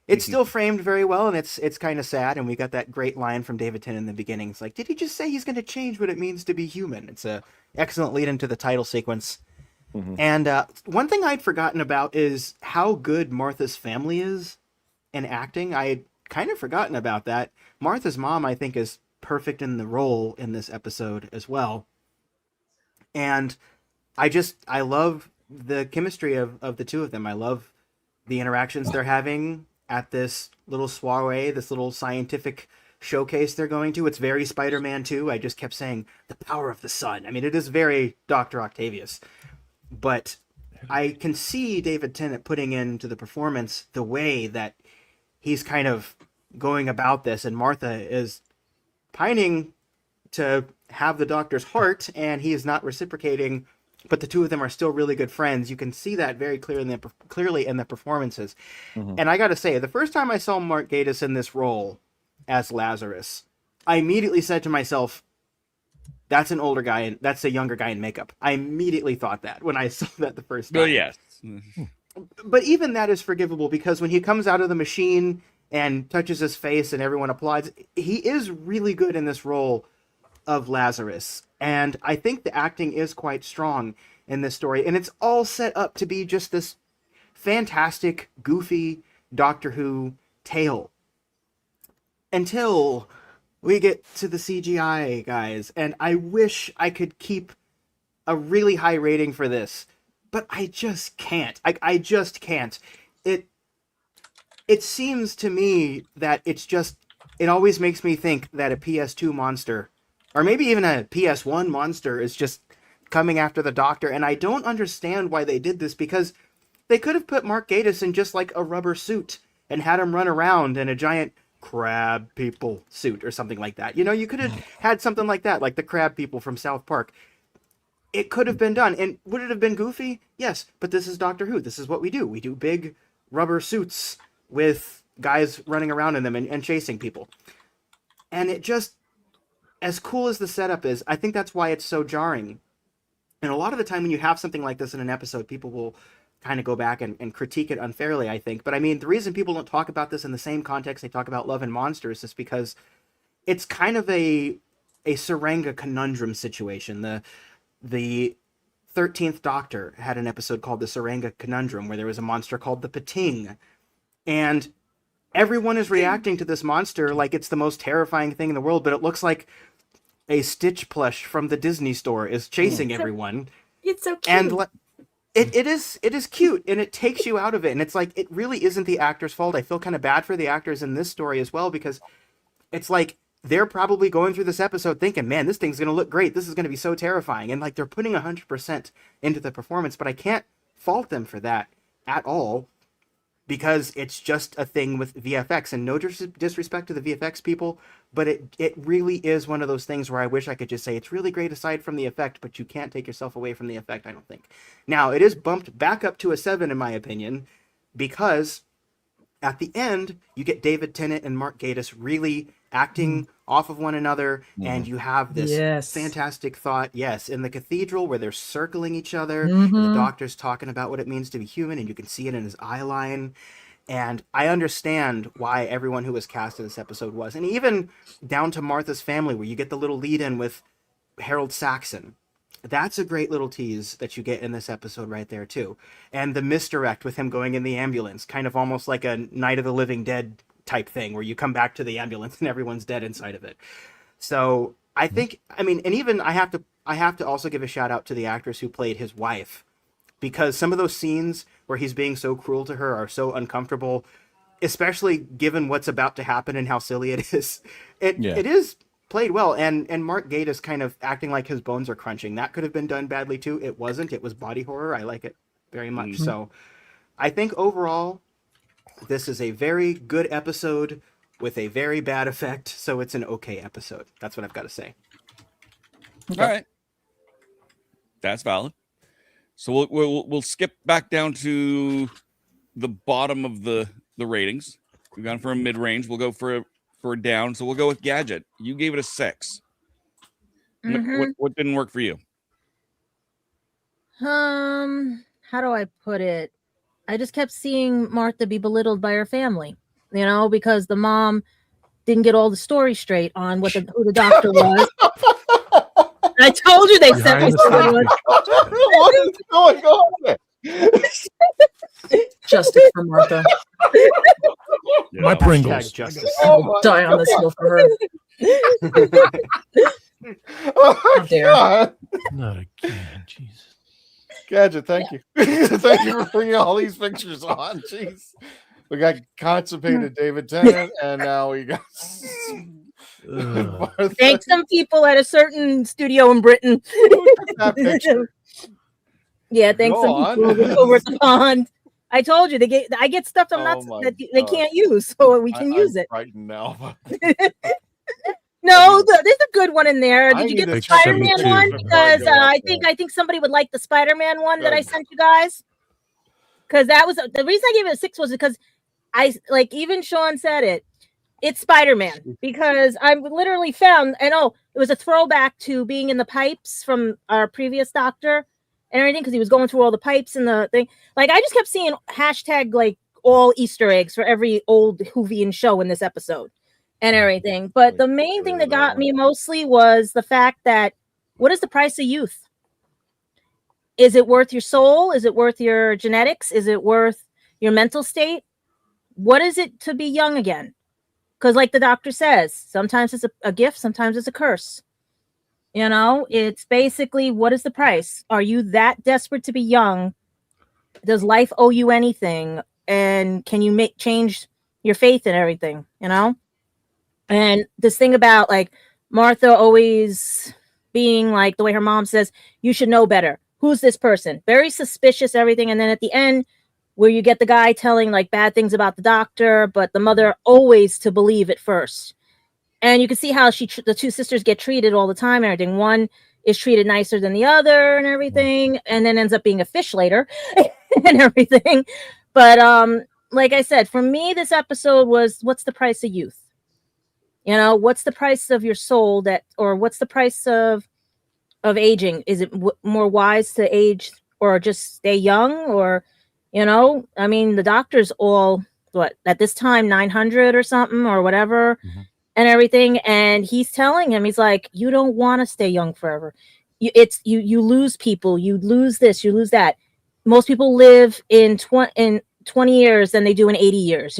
it's still framed very well, and it's kind of sad. And we got that great line from David Tennant in the beginning. It's like, did he just say he's going to change what it means to be human? It's a excellent lead into the title sequence. And one thing I'd forgotten about is how good Martha's family is in acting. I had kind of forgotten about that. Martha's mom, I think, is perfect in the role in this episode as well. And I love the chemistry of the two of them. I love the interactions they're having at this little soiree, this little scientific showcase they're going to. It's very Spider-Man 2. I just kept saying the power of the sun. I mean, it is very Dr. Octavius. But I can see David Tennant putting into the performance the way that he's kind of going about this, and Martha is pining to have the Doctor's heart, and he is not reciprocating, but the two of them are still really good friends. You can see that very clearly in the performances. And I got to say, the first time I saw Mark Gatiss in this role as Lazarus, I immediately said to myself, that's an older guy, and that's a younger guy in makeup. I immediately thought that when I saw that the first time. Oh, yes. But even that is forgivable, because when he comes out of the machine and touches his face and everyone applauds, he is really good in this role of Lazarus. And I think the acting is quite strong in this story. And it's all set up to be just this fantastic, goofy Doctor Who tale. Until we get to the CGI, guys. And I wish I could keep a really high rating for this, but I just can't. I just can't. It seems to me that it always makes me think that a PS2 monster, or maybe even a PS1 monster, is just coming after the Doctor. And I don't understand why they did this, because they could have put Mark Gatiss in just like a rubber suit and had him run around in a giant crab people suit or something like that. You could have had something like that, like the crab people from South Park. It could have been done. And would it have been goofy? Yes, but this is Doctor Who. This is what we do. We do big rubber suits with guys running around in them and chasing people. And it just, as cool as the setup is, I think that's why it's so jarring. And a lot of the time when you have something like this in an episode, people will kind of go back and critique it unfairly, I think. But I mean, the reason people don't talk about this in the same context they talk about Love and Monsters is because it's kind of a Serenga conundrum situation. The 13th Doctor had an episode called the Serenga Conundrum, where there was a monster called the Pating. And everyone is reacting to this monster like it's the most terrifying thing in the world, but it looks like a Stitch plush from the Disney store is chasing everyone. It's so cute. And it is cute, and it takes you out of it. And it's like, it really isn't the actor's fault. I feel kind of bad for the actors in this story as well, because it's like they're probably going through this episode thinking, man, this thing's going to look great. This is going to be so terrifying. And like, they're putting 100% into the performance, but I can't fault them for that at all, because it's just a thing with VFX. And no disrespect to the VFX people, but it really is one of those things where I wish I could just say it's really great aside from the effect, but you can't take yourself away from the effect, I don't think. Now, it is bumped back up to a 7 in my opinion, because at the end, you get David Tennant and Mark Gatiss really acting off of one another, and you have this fantastic thought, in the cathedral where they're circling each other, and the Doctor's talking about what it means to be human, and you can see it in his eye line. And I understand why everyone who was cast in this episode was, and even down to Martha's family, where you get the little lead in with Harold Saxon. That's a great little tease that you get in this episode right there too. And the misdirect with him going in the ambulance, kind of almost like a Night of the Living Dead type thing, where you come back to the ambulance and everyone's dead inside of it. So I think, I mean, and even I have to also give a shout out to the actress who played his wife, because some of those scenes where he's being so cruel to her are so uncomfortable. especially given what's about to happen and how silly it is. It is played well, and Mark Gatiss kind of acting like his bones are crunching. That could have been done badly too. It wasn't. It was body horror. I like it very much. Mm-hmm. So I think overall, this is a very good episode with a very bad effect. So it's an okay episode. That's what I've got to say. Okay. All right. That's valid. So we'll skip back down to the bottom of the ratings. We've gone for a mid-range. We'll go for a down. So we'll go with Gadget. You gave it a 6. Mhm. What didn't work for you? How do I put it? I just kept seeing Martha be belittled by her family, because the mom didn't get all the story straight on who the doctor was. I told you they sent me someone. What is going on there? Justice for Martha. My Pringles. Justice. I will die on this hill for her. Oh my dare. God. Not again, Jesus. Gadget, thank you. Thank you for bringing all these pictures on. Jeez. We got constipated David Tennant, and now we got. Thank some people at a certain studio in Britain. That picture. Yeah, thanks Go some on. people over at the pond. I told you I get stuff Oh my that they God. can't use, so we can use I'm it. frightened now. No, there's a good one in there. I Did you get need the to check Spider-Man the one? two. Because Before I I think somebody would like the Spider-Man one that I Good. sent you guys. Because that was the reason I gave it a 6 was because even Sean said it. It's Spider-Man because I literally found it was a throwback to being in the pipes from our previous doctor and everything because he was going through all the pipes and the thing. Like I just kept seeing hashtag like all Easter eggs for every old Whovian show in this episode and everything. But the main thing that got me mostly was the fact that what is the price of youth? Is it worth your soul? Is it worth your genetics? Is it worth your mental state? What is it to be young again? Because like the doctor says, sometimes it's a gift, sometimes it's a curse. It's basically, what is the price? Are you that desperate to be young? Does life owe you anything? And can you change your faith and everything, And this thing about like Martha always being like the way her mom says, you should know better. Who's this person? Very suspicious, everything. And then at the end, where you get the guy telling like bad things about the doctor, but the mother always to believe it first. And you can see how the two sisters get treated all the time and everything. One is treated nicer than the other and everything, and then ends up being a fish later and everything. But like I said, for me, this episode was what's the price of youth? What's the price of your soul or what's the price of aging? Is it more wise to age or just stay young or I mean, the doctor's all at this time 900 or something or whatever and everything, and he's telling him, he's like, you don't want to stay young forever. You lose people, you lose this, you lose that. Most people live in 20 years than they do in 80 years.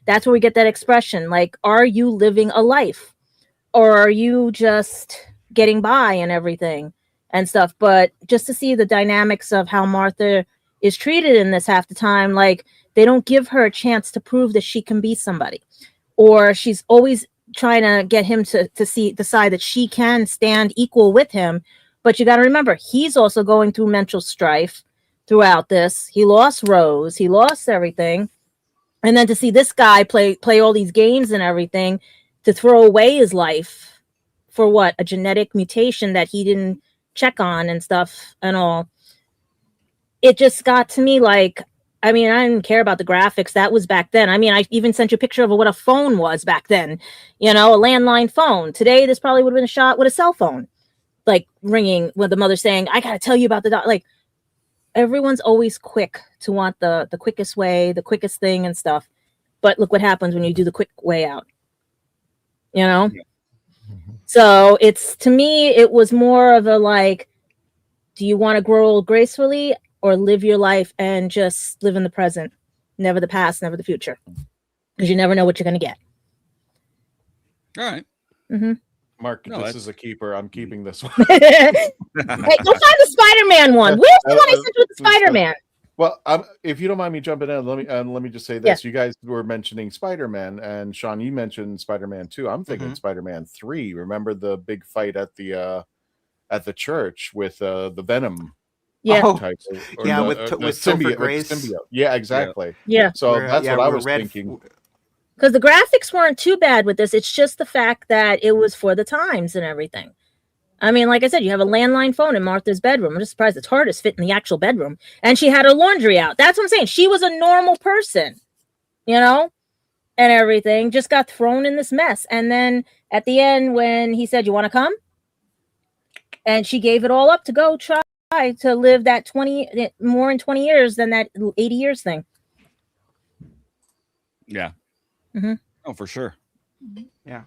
That's where we get that expression. Like, are you living a life, or are you just getting by and everything and stuff? But just to see the dynamics of how Martha is treated in this half the time, like they don't give her a chance to prove that she can be somebody, or she's always trying to get him to decide that she can stand equal with him. But you got to remember, he's also going through mental strife throughout this. He lost Rose, he lost everything, and then to see this guy play all these games and everything to throw away his life for what, a genetic mutation that he didn't check on and stuff and all. It just got to me like, I mean, I didn't care about the graphics. That was back then. I mean, I even sent you a picture of what a phone was back then, a landline phone. Today, this probably would have been a shot with a cell phone, like ringing with the mother saying, I got to tell you about the like, everyone's always quick to want the quickest way, the quickest thing and stuff. But look what happens when you do the quick way out, So to me, it was more of a like, do you want to grow old gracefully or live your life and just live in the present, never the past, never the future? Because you never know what you're going to get. All right. Mm-hmm. Mark, this is a keeper. I'm keeping this one. Hey, go find the Spider-Man one. Where's the one I sent you with the Spider-Man? Well, if you don't mind me jumping in, let me just say this. You guys were mentioning Spider-Man, and Sean, you mentioned Spider-Man 2. I'm thinking Spider-Man 3. Remember the big fight at the church with the Venom? With symbiote, symbiote. Yeah, exactly. Yeah. So that's what I was thinking. Because the graphics weren't too bad with this. It's just the fact that it was for the times and everything. I mean, like I said, you have a landline phone in Martha's bedroom. I'm just surprised the TARDIS fit in the actual bedroom. And she had her laundry out. That's what I'm saying. She was a normal person, and everything. Just got thrown in this mess. And then at the end, when he said, "You want to come?" And she gave it all up to go try to live that more in 20 years than that 80 years thing. Yeah. Oh, for sure. Yeah.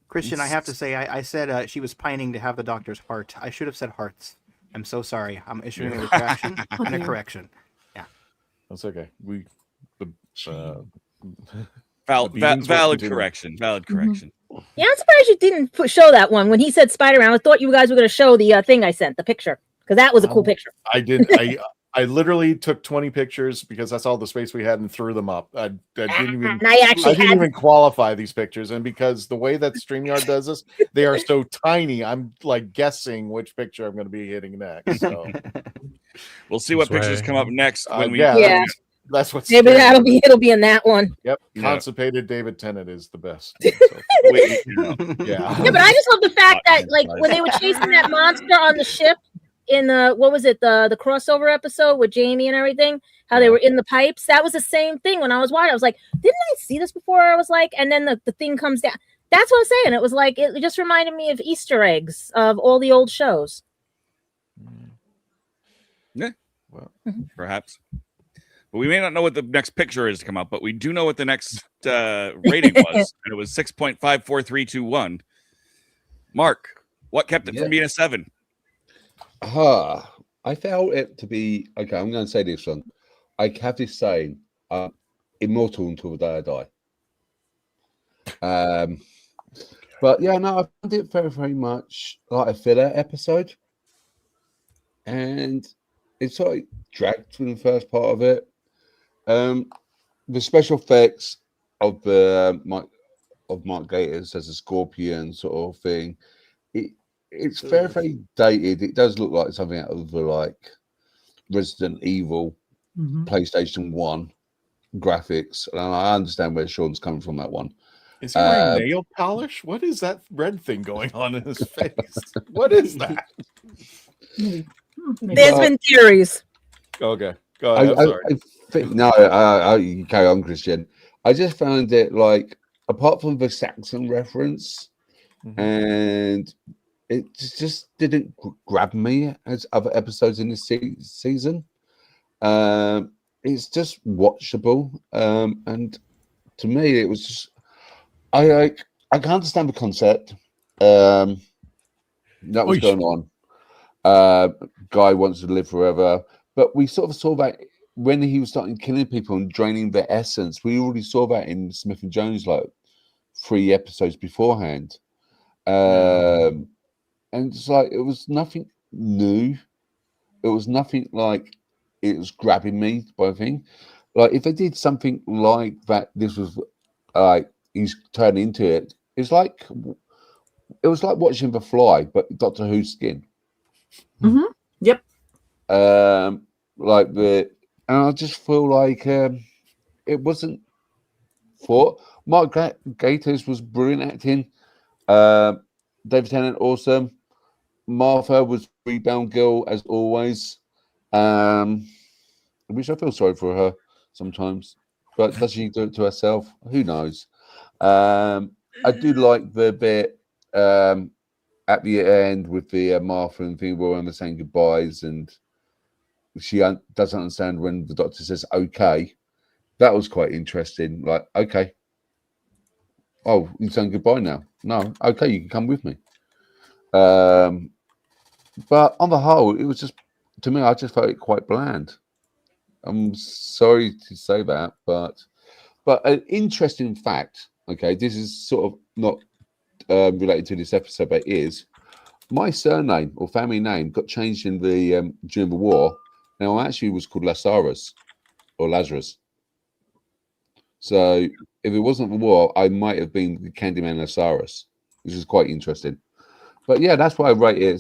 Christian, I have to say, I said she was pining to have the doctor's heart. I should have said hearts. I'm so sorry. I'm issuing a retraction and a correction. Yeah. That's okay. Valid correction. Valid correction. Yeah, I'm surprised you didn't show that one when he said Spider-Man. I thought you guys were going to show the thing I sent, the picture, because that was a cool picture. I did. I literally took 20 pictures because that's all the space we had and threw them up. I didn't even qualify these pictures. And because the way that StreamYard does this, they are so tiny, I'm like guessing which picture I'm going to be hitting next. So we'll see what pictures come up next. When that's what's maybe it'll be in that one. Yep. Constipated David Tennant is the best. Yeah, but I just love the fact that when they were chasing that monster on the ship in the the crossover episode with Jamie and everything, how they were in the pipes, that was the same thing. When I was watching, I was like, didn't I see this before? I was like, and then the thing comes down. That's what I'm saying. It was like, it just reminded me of Easter eggs of all the old shows. Yeah, well, perhaps. But we may not know what the next picture is to come up, but we do know what the next rating was, and it was 6.54321. Mark, what kept it from being a 7? I found it to be okay. I'm going to say this one. I have this saying: immortal until the day I die. But yeah, no, I found it very, very much like a filler episode, and it's sort of dragged through the first part of it. The special effects of the Mark Gatiss as a scorpion sort of thing. It's very, very dated. It does look like something out of the Resident Evil PlayStation 1 graphics. And I understand where Sean's coming from that one. Is he wearing nail polish? What is that red thing going on in his face? What is that? There's been theories. Okay. Go ahead. I'm sorry. You carry on, Christian. I just found it apart from the Saxon reference, and it just didn't grab me as other episodes in this season. It's just watchable, and to me, it was just I can understand the concept that was going on. Guy wants to live forever, but we sort of saw that when he was starting killing people and draining their essence. We already saw that in Smith and Jones 3 episodes beforehand. And it's it was nothing new. It was nothing it was grabbing me by a thing. If they did something like that, this was he's turned into it. It was like watching The Fly, but Doctor Who's skin. Yep. And I just feel it wasn't for Mark Gatiss was brilliant acting. David Tennant awesome. Martha was rebound girl as always. Which I feel sorry for her sometimes, but does she do it to herself? Who knows? I do like the bit at the end with the Martha and thing where they're saying goodbyes, and she doesn't understand when the doctor says okay. That was quite interesting. Okay. Oh, you're saying goodbye now? No. Okay, you can come with me. But on the whole, it was just, to me, I just felt it quite bland. I'm sorry to say that, but an interesting fact, okay, this is sort of not related to this episode, but it is, my surname or family name got changed in the during the war. Now, actually, it was called Lazarus or Lazarus. So if it wasn't for war, I might have been the Candyman Lazarus, which is quite interesting. But yeah, that's why I rate it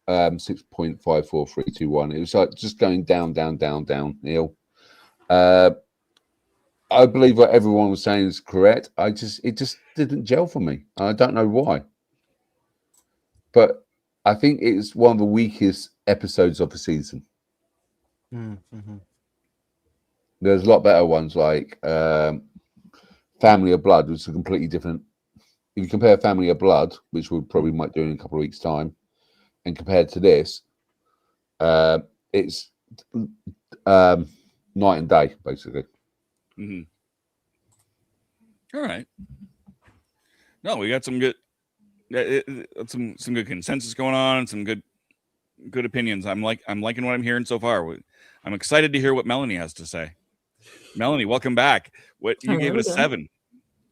at 6.54321. It was like just going down, Neil. I believe what everyone was saying is correct. It just didn't gel for me. I don't know why. But I think it's one of the weakest episodes of the season. Mm-hmm. There's a lot better ones like Family of Blood, which is a completely different. If you compare Family of Blood, which we probably might do in a couple of weeks' time, and compared to this, it's night and day, basically. Mm-hmm. All right. No, we got some good, some good consensus going on, and some good opinions. I'm liking what I'm hearing so far. I'm excited to hear what Melanie has to say. Melanie, welcome back. What you gave it a 7?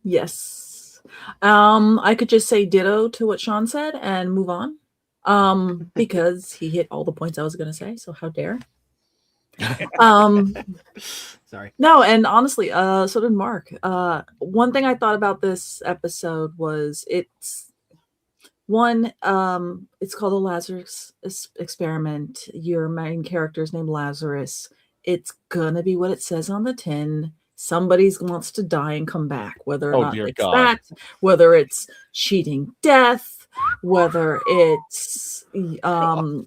Yes. I could just say ditto to what Sean said and move on. Because he hit all the points I was going to say. So how dare? Sorry. No, and honestly, so did Mark. One thing I thought about this episode was it's called the Lazarus Experiment. Your main character is named Lazarus. It's gonna be what it says on the tin. Somebody wants to die and come back, whether or not it's that, whether it's cheating death, whether it's a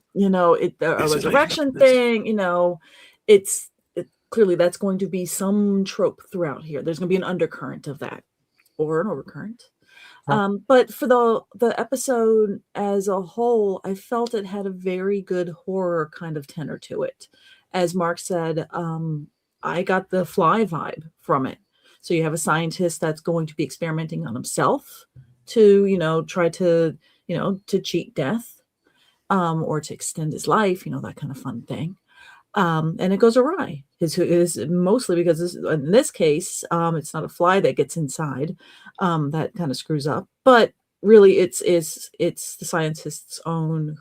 resurrection thing, it's clearly that's going to be some trope throughout here. There's going to be an undercurrent of that, or an overcurrent. But for the episode as a whole, I felt it had a very good horror kind of tenor to it. As Mark said, I got the Fly vibe from it. So you have a scientist that's going to be experimenting on himself to, try to, to cheat death, or to extend his life, that kind of fun thing. And it goes awry. Is mostly because in this case, it's not a fly that gets inside, that kind of screws up, but really it's the scientist's own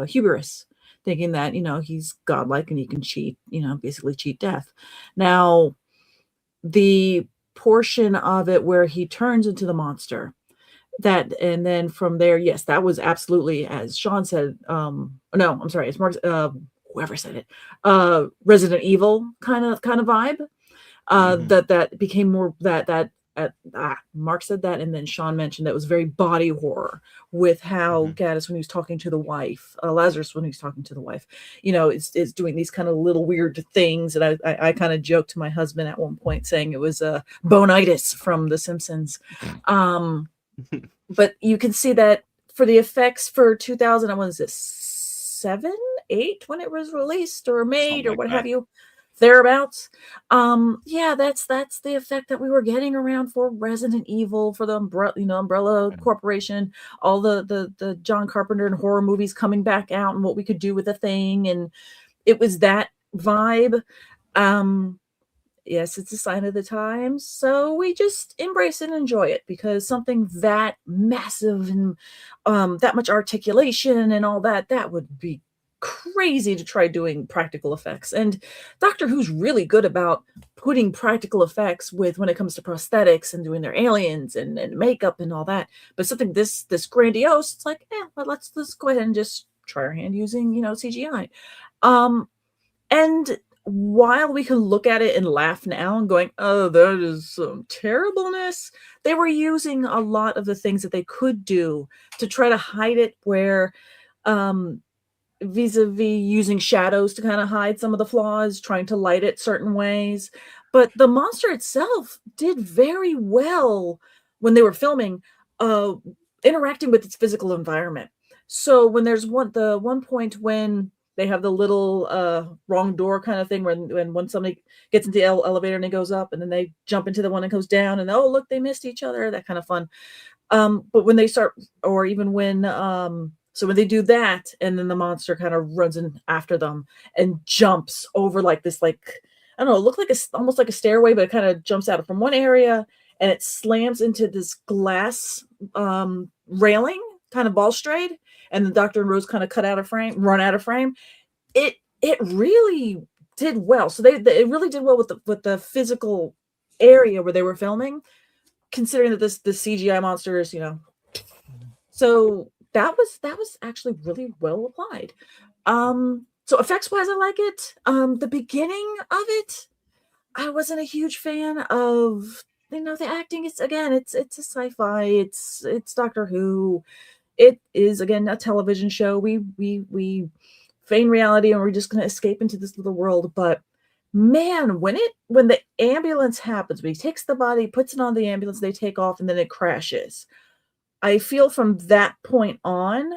hubris, thinking that he's godlike and he can cheat, basically cheat death. Now, the portion of it where he turns into the monster, and then from there, yes, that was absolutely, as Sean said. No, I'm sorry, it's Mark. Whoever said it, Resident Evil kind of vibe. That became more that Mark said that, and then Sean mentioned that it was very body horror with how Gatiss, when he was talking to the wife, Lazarus, when he was talking to the wife, is doing these kind of little weird things. And I kind of joked to my husband at one point saying it was bonitis from The Simpsons. But you can see that for the effects for 2000, I was this 7, 8 when it was released or made, or what have you, thereabouts. That's the effect that we were getting around for Resident Evil, for the Umbrella Corporation, all the John Carpenter and horror movies coming back out, and what we could do with The Thing, and it was that vibe. Yes, it's a sign of the times, so we just embrace and enjoy it, because something that massive and that much articulation and all that would be crazy to try doing practical effects. And Doctor Who's really good about putting practical effects when it comes to prosthetics and doing their aliens and makeup and all that. But something this grandiose, it's like, well, let's go ahead and just try our hand using CGI. And while we can look at it and laugh now and going, oh, that is some terribleness, they were using a lot of the things that they could do to try to hide it, where vis-a-vis using shadows to kind of hide some of the flaws, trying to light it certain ways. But the monster itself did very well when they were filming, interacting with its physical environment. So when there's one point when they have the little wrong door kind of thing, when somebody gets into the elevator and it goes up, and then they jump into the one that goes down, and oh, look, they missed each other, that kind of fun. But when they start, or even when so when they do that, and then the monster kind of runs in after them and jumps over like this, like, I don't know, it looked like almost like a stairway, but it kind of jumps out from one area and it slams into this glass railing, kind of balustrade, and the Doctor and Rose kind of run out of frame. It really did well. So they really did well with the physical area where they were filming, considering that the CGI monsters, you know. So that was actually really well applied. So effects wise, I like it. The beginning of it, I wasn't a huge fan of, you know, the acting. It's a sci-fi, it's Doctor Who. It is, again, a television show. We feign reality and we're just going to escape into this little world. But man, when the ambulance happens, when he takes the body, puts it on the ambulance, they take off, and then it crashes. I feel from that point on,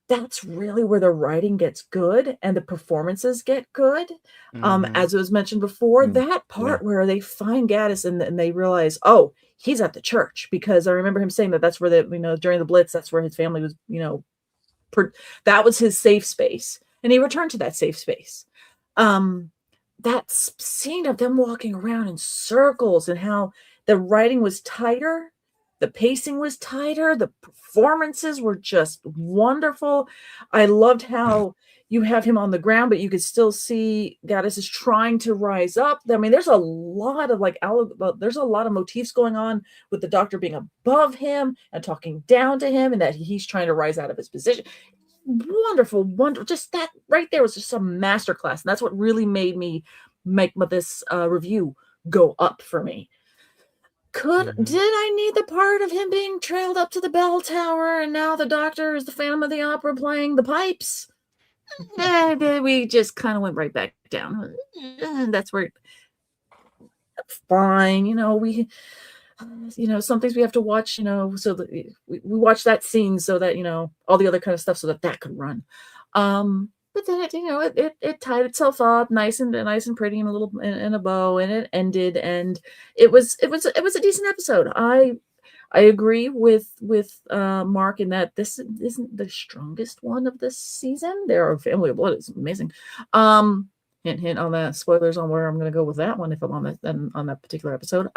that's really where the writing gets good and the performances get good. As it was mentioned before, that part where they find Gatiss and they realize, oh, he's at the church, because I remember him saying that's where during the Blitz, that's where his family was, that was his safe space, and he returned to that safe space. That scene of them walking around in circles and how the writing was tighter, the pacing was tighter, the performances were just wonderful. I loved how you have him on the ground, but you could still see Gatiss is trying to rise up. I mean, there's a lot of there's a lot of motifs going on with the Doctor being above him and talking down to him, and that he's trying to rise out of his position. Wonderful. Just that right there was just a masterclass. And that's what really made me make this review go up for me. Did I need the part of him being trailed up to the bell tower and now the Doctor is the Phantom of the Opera playing the pipes? We just kind of went right back down. That's where fine, some things we have to watch, so that we watch that scene so that, all the other kind of stuff so that could run. But then it tied itself up nice and pretty in a bow, and it ended, and it was a decent episode. I agree with Mark in that this isn't the strongest one of this season. There are Family of Blood is amazing. Hint on that, spoilers on where I'm going to go with that one if I'm on that particular episode.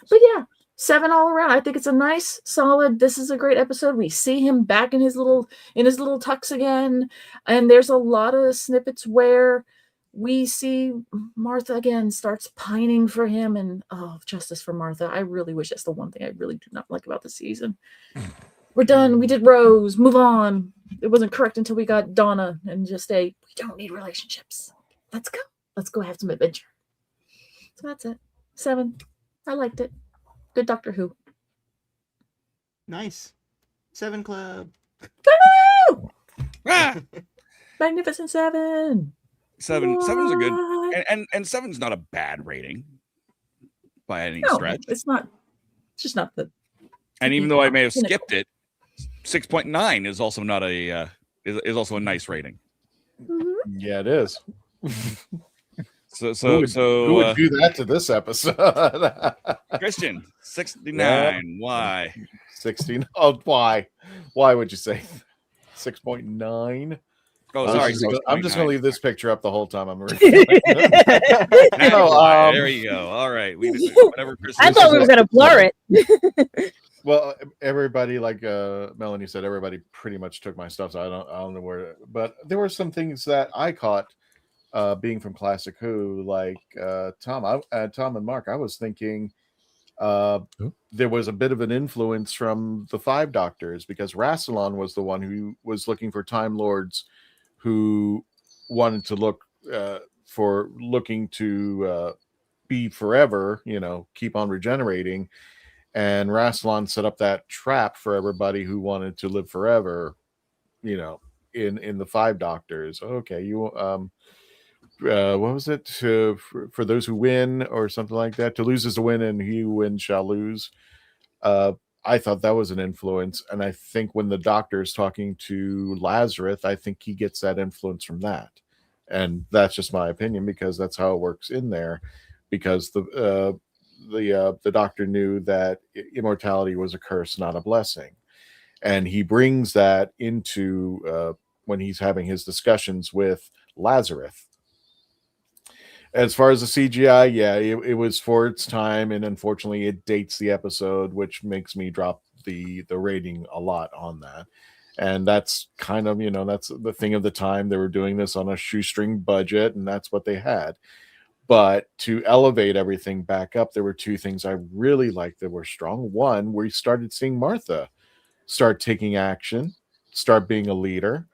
But yeah, 7 all around. I think it's a nice, solid. This is a great episode. We see him back in his little tux again, and there's a lot of snippets where we see Martha again starts pining for him, and justice for Martha. I really wish that's the one thing I really do not like about the season. We're done. We did Rose. Move on. It wasn't correct until we got Donna, and we don't need relationships. Let's go. Let's go have some adventure. So that's it. 7. I liked it. Good Doctor Who. Nice. 7 Club. Woo! Magnificent 7. 7's a good, and 7's not a bad rating by any stretch. It's not. It's just not the. And even though I may have skipped it, 6.9 is also not a is also a nice rating. Mm-hmm. Yeah, it is. So who would do that to this episode? Christian, 69. Yeah. Why? 16. Oh, why? Why would you say 6.9? Oh, sorry. I'm just going to leave this picture up the whole time I'm reading. There you go. All right. Whatever. I thought we were going to blur it. Well, everybody, like Melanie said, everybody pretty much took my stuff. So I don't know where, but there were some things that I caught being from Classic Who, like Tom and Mark. I was thinking there was a bit of an influence from the 5 Doctors, because Rassilon was the one who was looking for Time Lords who wanted to looking to be forever, keep on regenerating. And Rassilon set up that trap for everybody who wanted to live forever, in the 5 Doctors. Okay, what was it? For those who win, or something like that. To lose is to win, and he who wins shall lose. I thought that was an influence, and I think when the Doctor is talking to Lazarus, I think he gets that influence from that. And that's just my opinion, because that's how it works in there. Because the Doctor knew that immortality was a curse, not a blessing, and he brings that into when he's having his discussions with Lazarus. As far as the CGI, yeah, it was for its time, and unfortunately it dates the episode, which makes me drop the rating a lot on that. And that's kind of, that's the thing of the time. They were doing this on a shoestring budget, and that's what they had. But to elevate everything back up, there were two things I really liked that were strong. One, we started seeing Martha start taking action, start being a leader.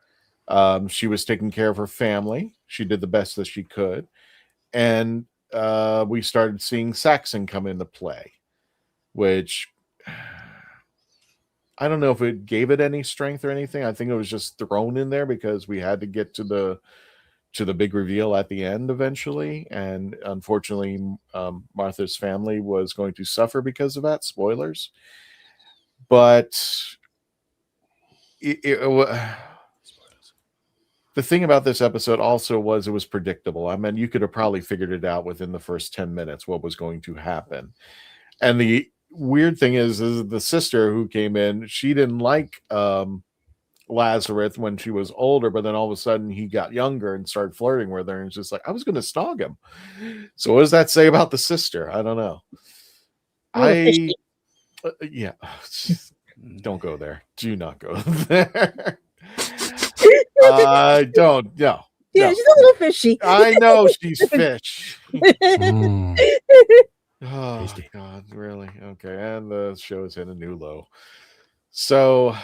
She was taking care of her family. She did the best that she could. And we started seeing Saxon come into play, which I don't know if it gave it any strength or anything. I think it was just thrown in there because we had to get to the big reveal at the end eventually. And unfortunately, Martha's family was going to suffer because of that. Spoilers. But the thing about this episode also was it was predictable. I mean, you could have probably figured it out within the first 10 minutes what was going to happen. And the weird thing is the sister who came in, she didn't like Lazarus when she was older, but then all of a sudden he got younger and started flirting with her, and it's just like, I was going to snog him. So what does that say about the sister? I don't know. Yeah. Don't go there. Do not go there. Don't. No. Yeah, she's a little fishy. I know she's fish. Oh, Tasty. God, really? Okay, and the show is in a new low. So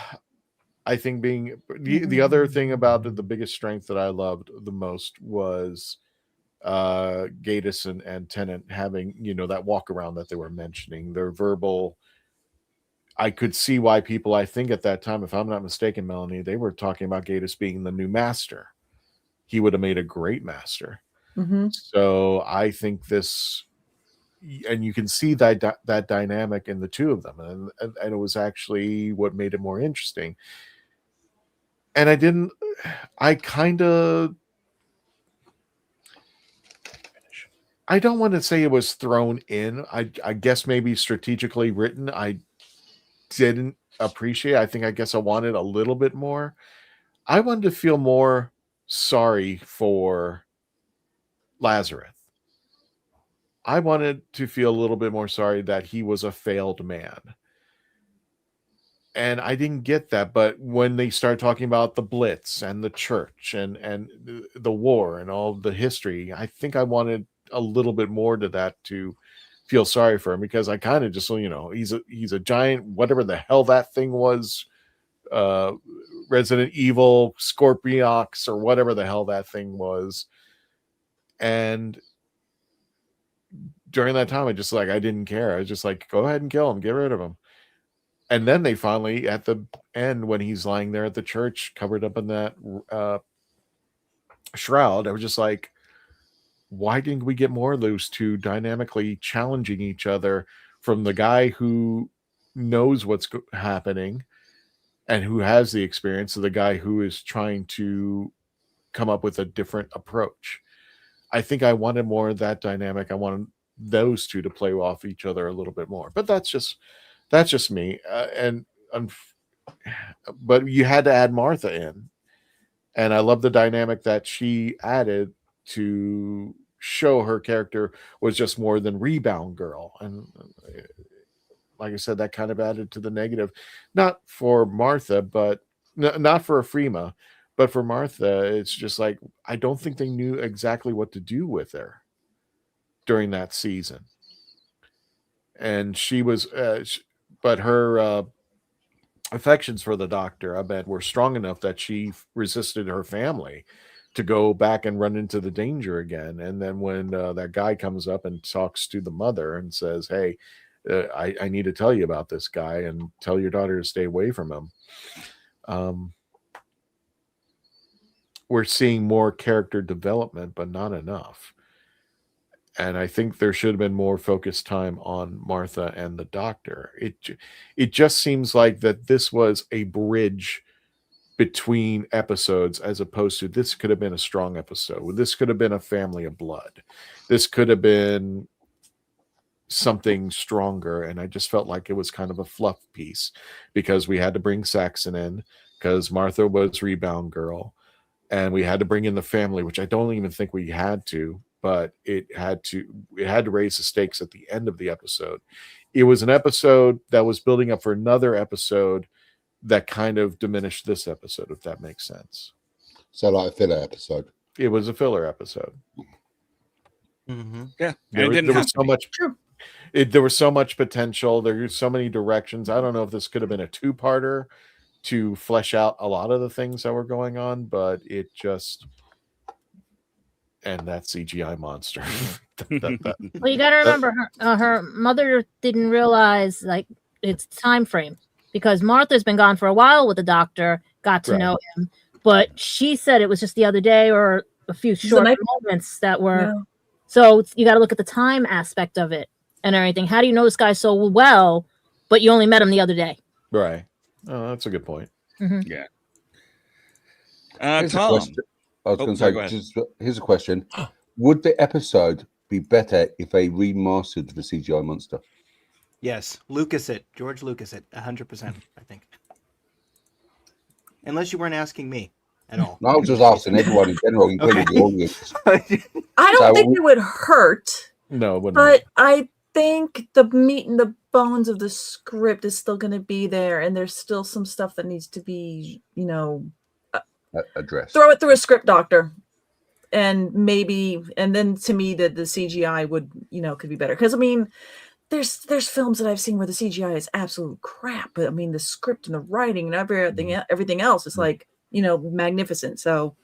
I think the other thing about the biggest strength that I loved the most was Gatiss and Tennant having, that walk around that they were mentioning, their verbal. I could see why people, I think at that time, if I'm not mistaken, Melanie, they were talking about Gatiss being the new master. He would have made a great master. Mm-hmm. So I think this, and you can see that dynamic in the two of them, and it was actually what made it more interesting. And I don't want to say it was thrown in. I guess maybe strategically written. I didn't appreciate. I guess I wanted a little bit more. I wanted to feel more sorry for Lazarus. I wanted to feel a little bit more sorry that he was a failed man. And I didn't get that. But when they started talking about the Blitz and the church and the war and all the history, I think I wanted a little bit more to that to feel sorry for him, because I kind of just, he's a giant, whatever the hell that thing was, Resident Evil, Scorpiox, or whatever the hell that thing was. And during that time, I didn't care. I was just like, go ahead and kill him, get rid of him. And then they finally, at the end, when he's lying there at the church, covered up in that shroud, I was just like, why didn't we get more of those two dynamically challenging each other, from the guy who knows what's happening and who has the experience to the guy who is trying to come up with a different approach? I think I wanted more of that dynamic. I wanted those two to play off each other a little bit more, but that's just me. But you had to add Martha in, and I love the dynamic that she added to show her character was just more than rebound girl. And like I said, that kind of added to the negative, not for Martha, but not for Freema, but for Martha. It's just like, I don't think they knew exactly what to do with her during that season. And she was, but her affections for the doctor, I bet, were strong enough that she resisted her family to go back and run into the danger again. And then when that guy comes up and talks to the mother and says, hey, I need to tell you about this guy and tell your daughter to stay away from him. We're seeing more character development, but not enough. And I think there should have been more focused time on Martha and the doctor. It just seems like that this was a bridge between episodes, as opposed to, this could have been a strong episode. This could have been a family of blood. This could have been something stronger. And I just felt like it was kind of a fluff piece, because we had to bring Saxon in, because Martha was rebound girl, and we had to bring in the family, which I don't even think we had to, but it had to raise the stakes at the end of the episode. It was an episode that was building up for another episode that kind of diminished this episode, if that makes sense. So like a filler episode. It was a filler episode. Mm-hmm. Yeah, There was so much. There was so much potential. There were so many directions. I don't know if this could have been a two-parter to flesh out a lot of the things that were going on, but it just, and that CGI monster. Well, you got to remember, her mother didn't realize like its time frame because Martha's been gone for a while with the doctor, got to know him, but she said it was just the other day or a few short moments that were. Yeah. So you got to look at the time aspect of it and everything. How do you know this guy so well, but you only met him the other day? Right. Oh, that's a good point. Yeah. Here's Tom. I was going to say, here's a question. Would the episode be better if they remastered the CGI monster? Yes. George Lucas it, 100%, I think. Unless you weren't asking me at all. No, I was just asking everyone in general, including the audience. I don't think it would hurt. No, it wouldn't. But I think the meat and the bones of the script is still going to be there, and there's still some stuff that needs to be, addressed. Throw it through a script doctor, and then to me the CGI would, could be better. Because I mean, there's films that I've seen where the CGI is absolute crap, but I mean the script and the writing and everything else is like, magnificent. So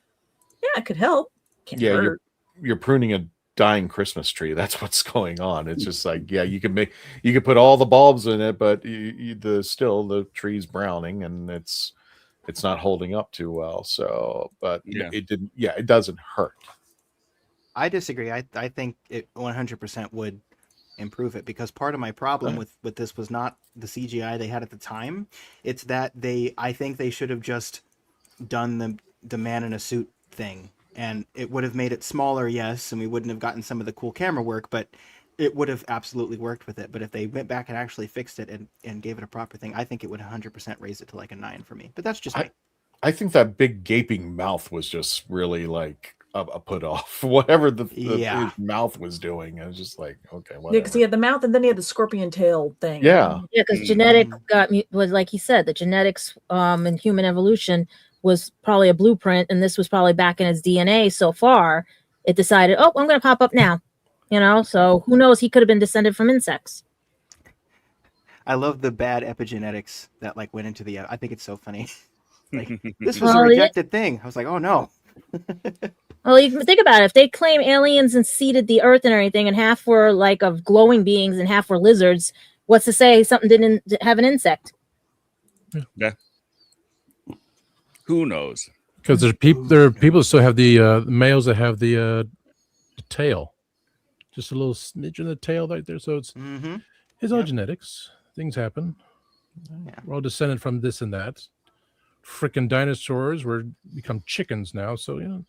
yeah, it could help. Can't hurt. You're pruning a dying Christmas tree. That's what's going on. It's just like, yeah, you could put all the bulbs in it, but the tree's browning and it's not holding up too well. So, but it doesn't hurt. I disagree. I think it 100% would improve it, because part of my problem with this was not the CGI they had at the time. It's that I think they should have just done the man in a suit thing, and it would have made it smaller, yes, and we wouldn't have gotten some of the cool camera work, but it would have absolutely worked with it. But if they went back and actually fixed it and gave it a proper thing, I think it would 100% raise it to like a 9 for me. But that's just me. I think that big gaping mouth was just really like a put off. Whatever his mouth was doing, I was just like, okay, whatever. Yeah, because he had the mouth and then he had the scorpion tail thing. Yeah, because genetic was, like he said, the genetics in human evolution was probably a blueprint, and this was probably back in his DNA. So far, it decided, I'm going to pop up now. So who knows? He could have been descended from insects. I love the bad epigenetics that like went into I think it's so funny. Like, this was a rejected thing. I was like, oh no. Well, you can think about it. If they claim aliens and seeded the earth and everything, and half were like of glowing beings and half were lizards, what's to say something didn't have an insect? Yeah. Who knows? Because there are people that still have the males that have the tail, just a little smidge in the tail right there. So it's all genetics. Things happen. Yeah. We're all descended from this and that. Frickin' dinosaurs become chickens now. So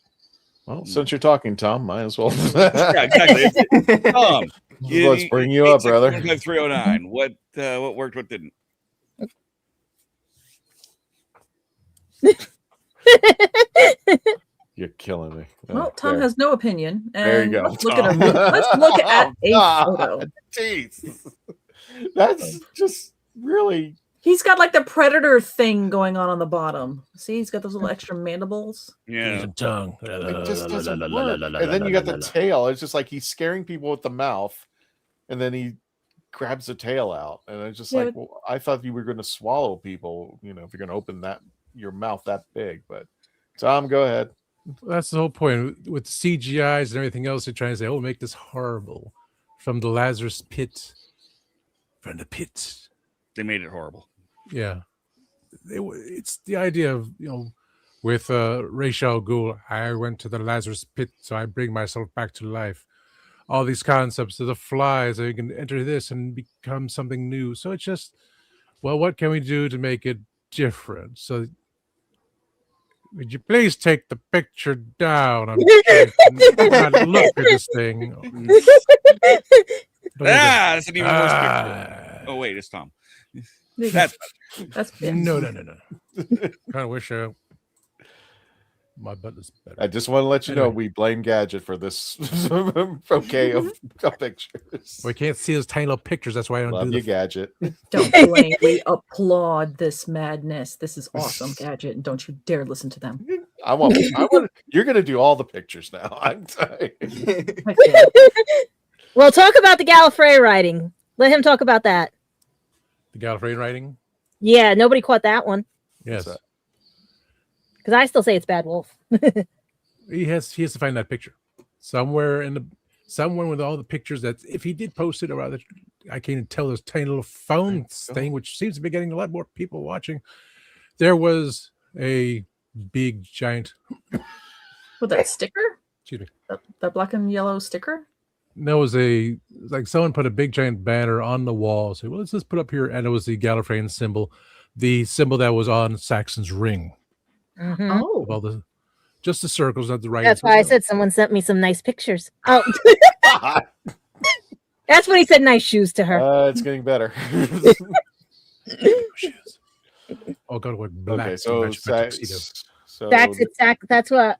Well, since you're talking, Tom, might as well. Yeah, exactly. Tom, let's bring you up, brother. 309. What worked? What didn't? You're killing me. Well, Tom has no opinion. And there you go. Let's look at a photo. Jeez. That's just really. He's got like the predator thing going on the bottom. See, he's got those little extra mandibles. Yeah, tongue. It just doesn't work. And then you got the tail. It's just like he's scaring people with the mouth, and then he grabs the tail out, and it's just like, well, I thought you were going to swallow people. If you're going to open your mouth that big. But Tom, go ahead. That's the whole point with CGIs and everything else. They're trying to say, make this horrible from the Lazarus pit. From the pit, they made it horrible. Yeah, it's the idea of with Ra's al Ghul. I went to the Lazarus pit, so I bring myself back to life. All these concepts of the flies, so you can enter this and become something new. So it's just, what can we do to make it different? So, would you please take the picture down? I'm not look at this thing. That's an even worse picture. Oh wait, it's Tom. That's no. Kind of wish My butt is better. I just want to let you know Anyway. we blame Gadget for this bouquet of pictures. We can't see those tiny little pictures. That's why I don't Love do you, the Gadget. Don't blame. We applaud this madness. This is awesome, Gadget, and don't you dare listen to them. I want. You're going to do all the pictures now. I'm sorry. Heck yeah. Well, talk about the Gallifrey writing. Let him talk about that. the Gallifreyan writing. Yeah, nobody caught that one. Yes, Because I still say it's Bad Wolf. he has to find that picture somewhere with all the pictures. That if he did post it, or rather, I can't even tell this tiny little phone thing, which seems to be getting a lot more people watching. There was a big giant. With that sticker? Excuse me. That black and yellow sticker? There was someone put a big giant banner on the wall. Say, well, let's just put up here, and it was the Gallifreyan symbol, the symbol that was on Saxon's ring. Mm-hmm. Oh, Well, just the circles, not the right. That's why I said someone sent me some nice pictures. Oh, that's what he said. Nice shoes to her. It's getting better. Oh, God, what black? Okay, to match my tuxedo. so That's why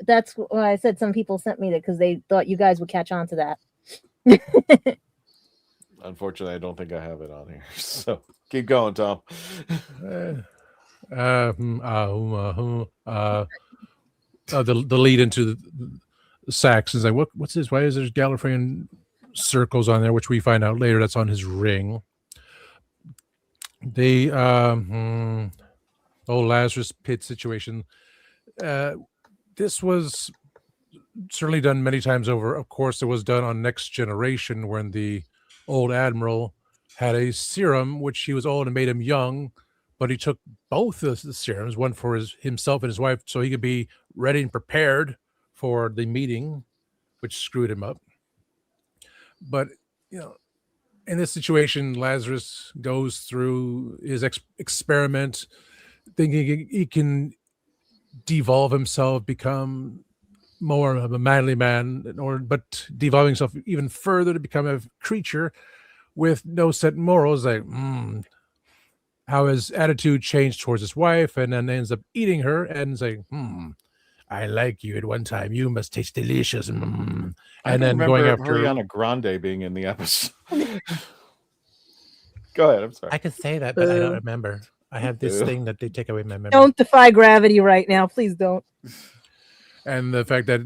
I said some people sent me that because they thought you guys would catch on to that. unfortunately, I don't think I have it on here. So keep going, Tom. The lead into the Saxons, like, what's this? Why is there Gallifreyan circles on there? Which we find out later that's on his ring. The Lazarus pit situation. This was certainly done many times over. Of course, it was done on Next Generation when the old admiral had a serum, which he was old and made him young, but he took both of the serums, one for himself and his wife, so he could be ready and prepared for the meeting, which screwed him up. But, in this situation, Lazarus goes through his experiment, thinking he can devolve himself, become more of a manly man, but devolving himself even further to become a creature with no set morals, like how his attitude changed towards his wife, and then ends up eating her and saying, I like you at one time, you must taste delicious, and then going after Ariana Grande being in the episode. Go ahead, I'm sorry. I could say that, but I don't remember. I have this thing that they take away my memory. Don't defy gravity right now, please don't. And the fact that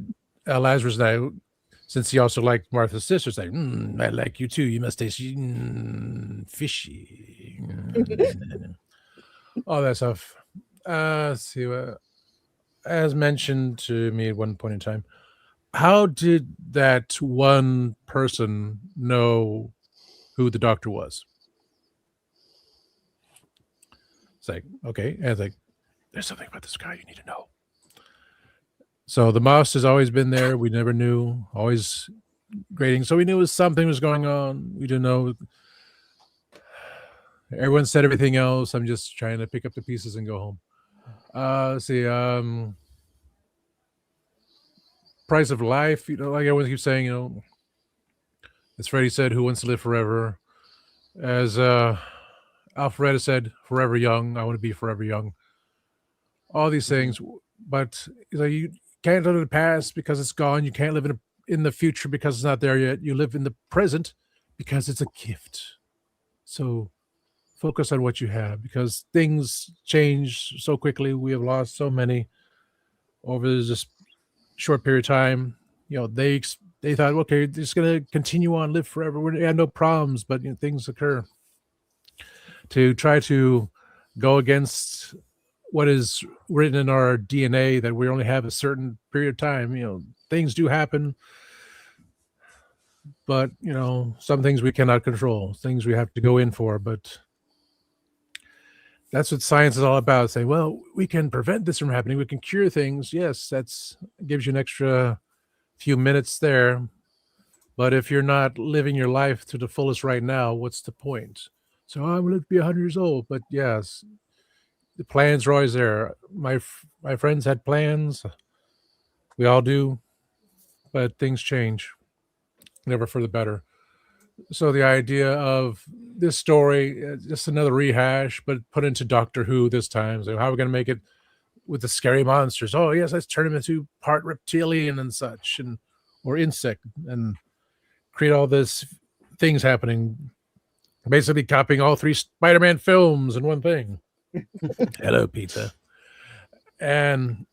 Lazarus now, since he also liked Martha's sister, say, I like you too. You must taste fishy. All that stuff. Let's see. As mentioned to me at one point in time, how did that one person know who the doctor was? It's like, okay. And it's like, there's something about this guy you need to know. So the mouse has always been there. We never knew, always grading. So we knew something was going on. We didn't know. Everyone said everything else. I'm just trying to pick up the pieces and go home. Let's see. Price of life, like everyone keeps saying, as Freddie said, who wants to live forever? As Alfreda said, forever young. I want to be forever young. All these things. But you can't live in the past because it's gone. You can't live in the future because it's not there yet. You live in the present because it's a gift. So focus on what you have, because things change so quickly. We have lost so many over this short period of time. They thought, okay, they're just going to continue on, live forever. We had no problems, but things occur. To try to go against what is written in our DNA, that we only have a certain period of time. Things do happen, but some things we cannot control, things we have to go in for. But that's what science is all about. Saying, well, we can prevent this from happening. We can cure things. Yes, that's gives you an extra few minutes there. But if you're not living your life to the fullest right now, what's the point? So I'm going to be 100 years old. But yes, the plans are always there. My friends had plans. We all do. But things change. Never for the better. So the idea of this story, just another rehash, but put into Doctor Who this time. So how are we going to make it with the scary monsters. Oh yes, let's turn him into part reptilian and such, and or insect, and create all this things happening. Basically copying all 3 Spider-Man films in one thing. Hello, pizza. And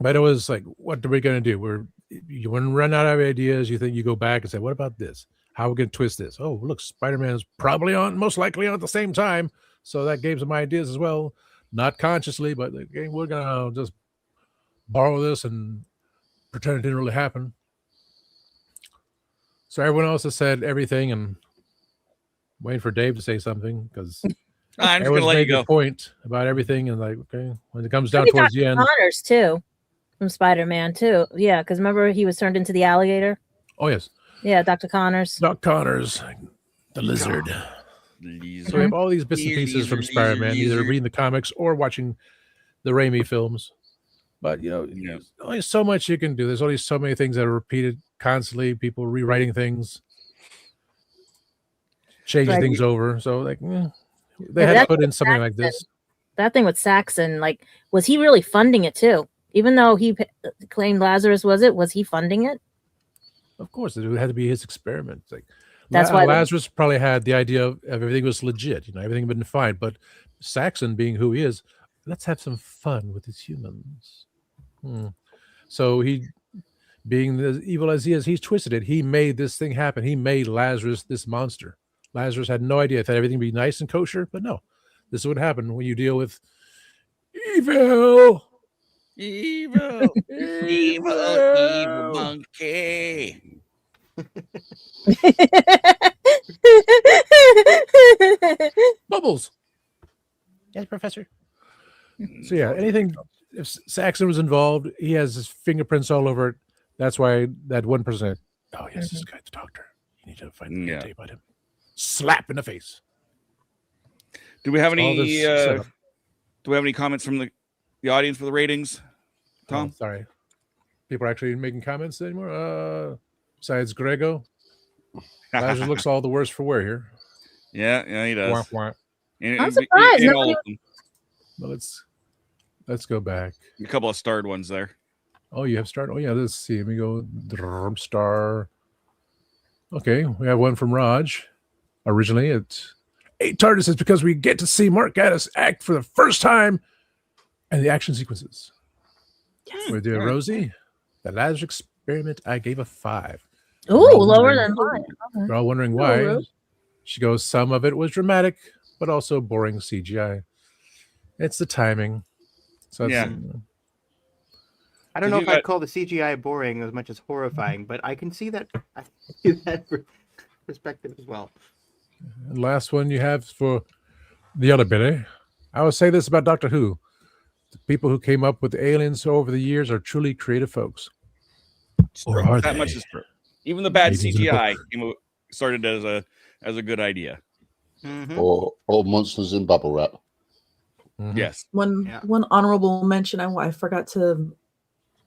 but it was like, what are we going to do? You want to run out of ideas. You think you go back and say, what about this? How are we going to twist this? Oh, look, Spider-Man's probably most likely on at the same time. So that gave some ideas as well. Not consciously, but we're going to just borrow this and pretend it didn't really happen. So everyone else has said everything, and waiting for Dave to say something because I'm just going to let you go. Point about everything, and like, okay, when it comes down towards the end, Connors too, from Spider-Man too. Yeah, because remember he was turned into the alligator. Oh yes. Yeah, Dr. Connors. Doc Connors, the lizard. So we have all these bits and pieces from Spider-Man, either reading the comics or watching the Raimi films. But there's only so much you can do. There's only so many things that are repeated constantly. People rewriting things, changing things over. So they had to put in something like this. That thing with Saxon, like, was he really funding it too? Even though he claimed Lazarus was he funding it? Of course, it had to be his experiment. Like, that's why Lazarus probably had the idea of everything was legit. Everything had been fine. But Saxon, being who he is, let's have some fun with his humans. So he, being as evil as he is, he's twisted it. He made this thing happen. He made Lazarus this monster. Lazarus had no idea. Thought everything would be nice and kosher, but no. This is what happened when you deal with evil. Evil monkey. Bubbles. Yes, Professor. So yeah, anything, if Saxon was involved, he has his fingerprints all over it. That's why that 1%. Oh yes, this guy's the doctor. You need to find the tape about him. Slap in the face. Do we have any comments from the audience for the ratings, Tom? Oh, sorry. People are actually making comments anymore? Besides Grego. Lazarus looks all the worse for wear here. Yeah, he does. I'm surprised. Well, let's go back. A couple of starred ones there. Oh, you have starred? Oh, yeah, let's see. Let me go star. Okay, we have one from Raj. Originally, it's 8 TARDIS is because we get to see Mark Gatiss act for the first time and the action sequences. Yes. With Rosie, the Lazarus Experiment, I gave a 5. Ooh, lower than mine. We're all wondering why. She goes, some of it was dramatic, but also boring CGI. It's the timing. So I don't know if I'd call the CGI boring as much as horrifying, but I can see that. I see that perspective as well. And last one you have for the other Billy. I will say this about Doctor Who. The people who came up with aliens over the years are truly creative folks. Or are that they? Much is true. Even the bad Maybe CGI started as a good idea. Mm-hmm. Or monsters in bubble wrap. Mm-hmm. Yes. One honorable mention I forgot to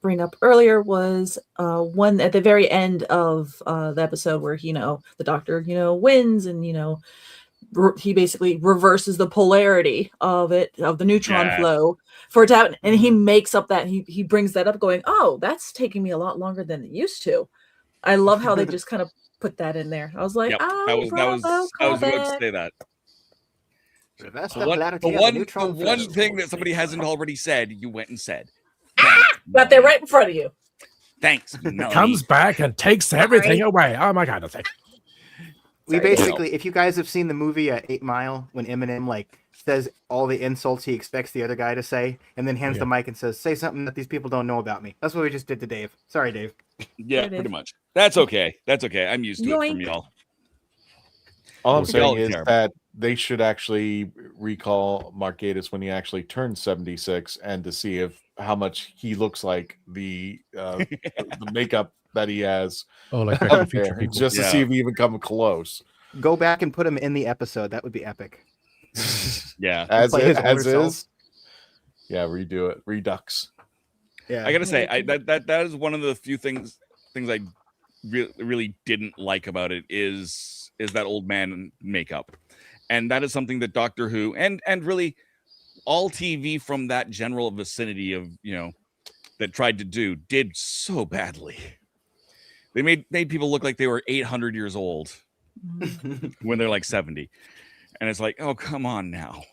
bring up earlier was one at the very end of the episode where the doctor wins and he basically reverses the polarity of the neutron flow for it to happen, and he makes up that he brings that up going, oh, that's taking me a lot longer than it used to. I love how they just kind of put that in there. I was like, I was about to say that. The one thing that somebody hasn't already said, you went and said. Got there right in front of you. Thanks. Comes back and takes everything away. Oh my god! We basically, if you guys have seen the movie 8 Mile, when Eminem says all the insults he expects the other guy to say, and then hands the mic and says, "Say something that these people don't know about me." That's what we just did to Dave. Sorry, Dave. Yeah, pretty much. That's okay. I'm used to it from y'all. All I'm saying is that they should actually recall Mark Gatiss when he actually turned 76 and to see how much he looks like the makeup that he has. Oh, like up there, just to see if he even come close. Go back and put him in the episode. That would be epic. Yeah, as is. Yeah, redo it. Redux. Yeah, I gotta say, that is one of the few things I really didn't like about it is that old man makeup, and that is something that Doctor Who and really all TV from that general vicinity of, that tried to did so badly. They made people look like they were 800 years old when they're like 70. And it's like, oh, come on now.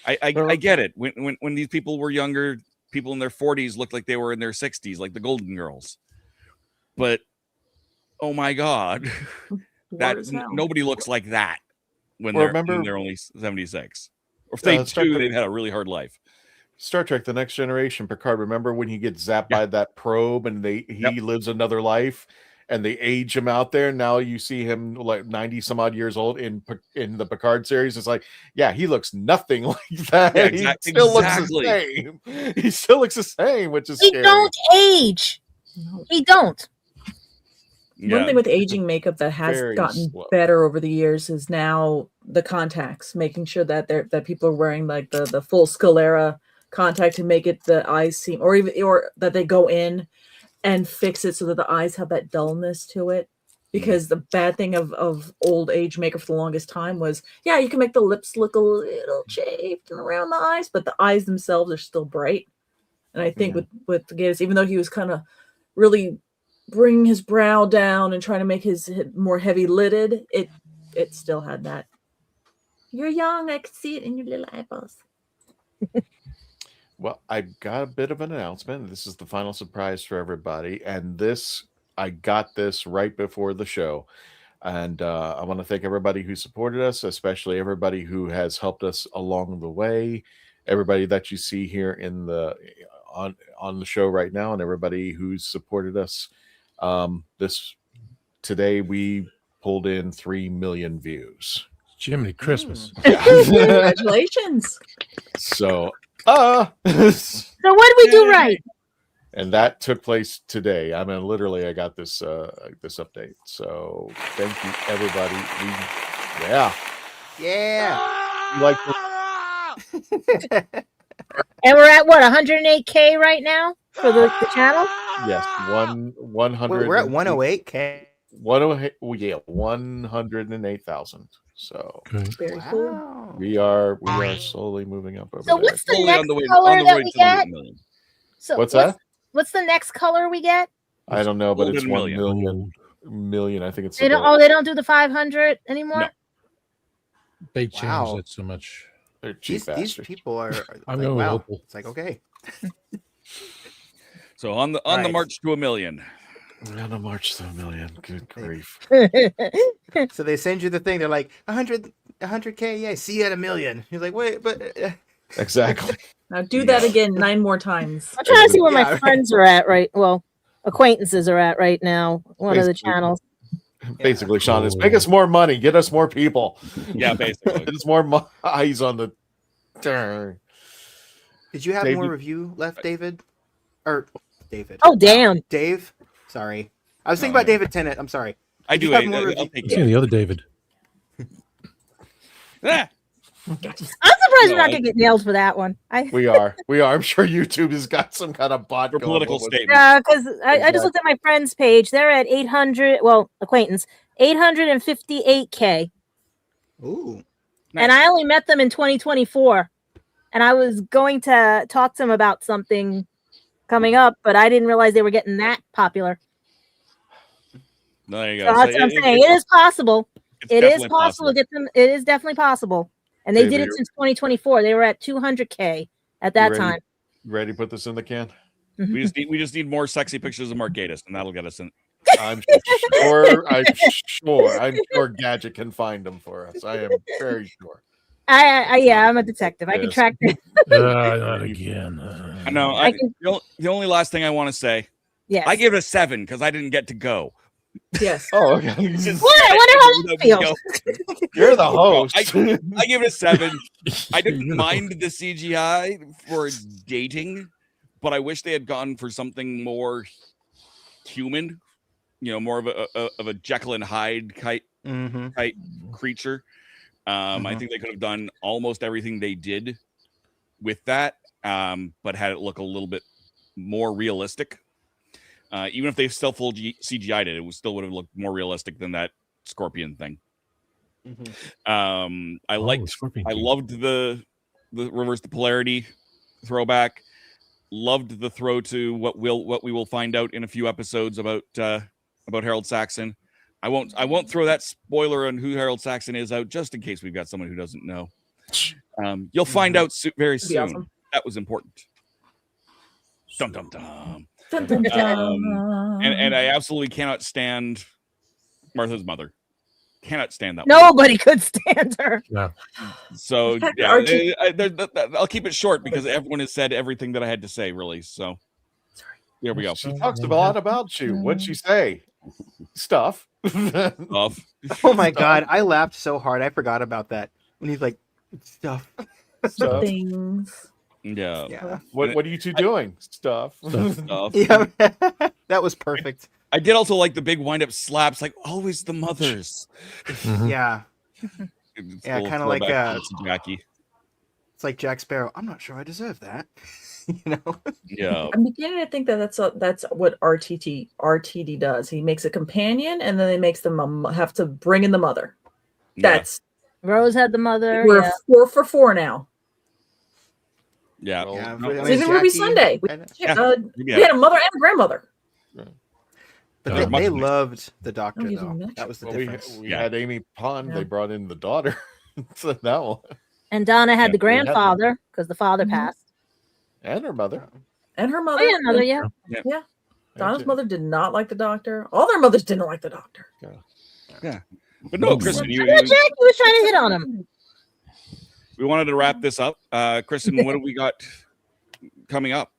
I get it. When these people were younger, people in their 40s looked like they were in their 60s, like the Golden Girls. But oh my God, nobody looks like that when they're only 76. Or if they do, they've had a really hard life. Star Trek: The Next Generation, Picard. Remember when he gets zapped by that probe and he lives another life, and they age him out there. Now you see him like 90 some odd years old in the Picard series. It's like, yeah, he looks nothing like that. Yeah, he still looks the same. He still looks the same, which is scary. Don't age. He don't. One thing with aging makeup that has gotten better over the years is now the contacts, making sure that that people are wearing like the full sclera contact to make it the eyes seem, or that they go in and fix it so that the eyes have that dullness to it. Because the bad thing of old age makeup for the longest time was, you can make the lips look a little chafed and around the eyes, but the eyes themselves are still bright. And I think with Gatiss, even though he was kind of really bringing his brow down and trying to make his head more heavy lidded, it still had that. You're young, I can see it in your little eyeballs. Well, I got a bit of an announcement. This is the final surprise for everybody. And I got this right before the show. And I want to thank everybody who supported us, especially everybody who has helped us along the way. Everybody that you see here on the show right now, and everybody who's supported us. Today we pulled in 3 million views. Jiminy Christmas. Congratulations. So what did we do right? And that took place today. I mean, literally, I got this update. So thank you, everybody. And we're at what, 108K right now for the channel? Yes, 100. We're at 108K. 108,000. So very cool. We are slowly moving up over So there. what's the next color that we get? So what's that? What's the next color we get? I don't know, but it's 1 million. I think it's. They don't do the 500 anymore. No. They changed it so much. They're cheap These people are. I'm like, going wow. local. It's like, okay. So on the march to 1 million. We're on a march to 1 million. Good grief. So they send you the thing. They're like 100K. Yeah, see you at 1 million. You're like, wait, but exactly. Now do that again 9 more times. I'm trying to see where my friends are at acquaintances are at right now. One of the channels. Basically, Sean, is make us more money, get us more people. Yeah, basically. Get us more eyes on the turn. Did you have more review left, David? Or David? Oh, damn. Dave? Sorry. I was thinking about David Tennant. I'm sorry. I do. I'll take the other David. I'm surprised we're not going to get nailed for that one. We are. I'm sure YouTube has got some kind of bot for political statement. Yeah, because I just looked at my friend's page. They're at 800. Well, acquaintance 858K. Ooh. Nice. And I only met them in 2024. And I was going to talk to them about something coming up, but I didn't realize they were getting that popular. There you go. So that's what I'm saying. It is possible. It is possible to get them. It is definitely possible. And they did it since 2024. They were at 200K at that time. Ready to put this in the can? We just need more sexy pictures of Mark Gatiss, and that'll get us in. I'm sure Gadget can find them for us. I am very sure. I'm a detective. I can track them. Not again. I know. The only last thing I want to say. Yes. I gave it a 7 because I didn't get to go. Yes. Oh, okay. What? I wonder how that feels. You're the host. I give it a 7. I didn't mind the CGI for dating, but I wish they had gone for something more human. More of a Jekyll and Hyde type creature. I think they could have done almost everything they did with that, but had it look a little bit more realistic. Even if they still full CGI'd it, it still would have looked more realistic than that scorpion thing. I loved the reverse the polarity throwback. Loved the throw to what we will find out in a few episodes about Harold Saxon. I won't throw that spoiler on who Harold Saxon is out just in case we've got someone who doesn't know. You'll find out very soon. Awesome. That was important. Dum dum dum. Dun, dun, dun. And I absolutely cannot stand Martha's mother. Cannot stand that. Nobody could stand her. No. So yeah, I'll keep it short because everyone has said everything that I had to say, really. So there we go. She talks a lot about you. What'd she say? Stuff. Stuff. Oh my god, I laughed so hard. I forgot about that. When he's like, stuff. Stuff. Things. Yeah. What are you two doing? Stuff. Stuff. Yeah, that was perfect. I did also like the big wind-up slaps, like always the mothers. Yeah. Yeah, kind of like Jackie. It's like Jack Sparrow. I'm not sure I deserve that. You know? Yeah. I'm beginning to think that that's what RTD does. He makes a companion, and then he makes them have to bring in the mother. That's Rose had the mother. We're 4 for 4 now. Yeah. It's even Ruby Sunday. We had a mother and a grandmother. But they loved the Doctor, though. That was the difference. We had Amy Pond. They brought in the daughter. So that one. And Donna had the grandfather because the father passed. And her mother. And her mother. Oh, yeah, mother, yeah. Donna's mother did not like the Doctor. All their mothers didn't like the Doctor. Yeah. But no, Kristen, Jackie was trying to hit on him. We wanted to wrap this up. Kristen, what do we got coming up?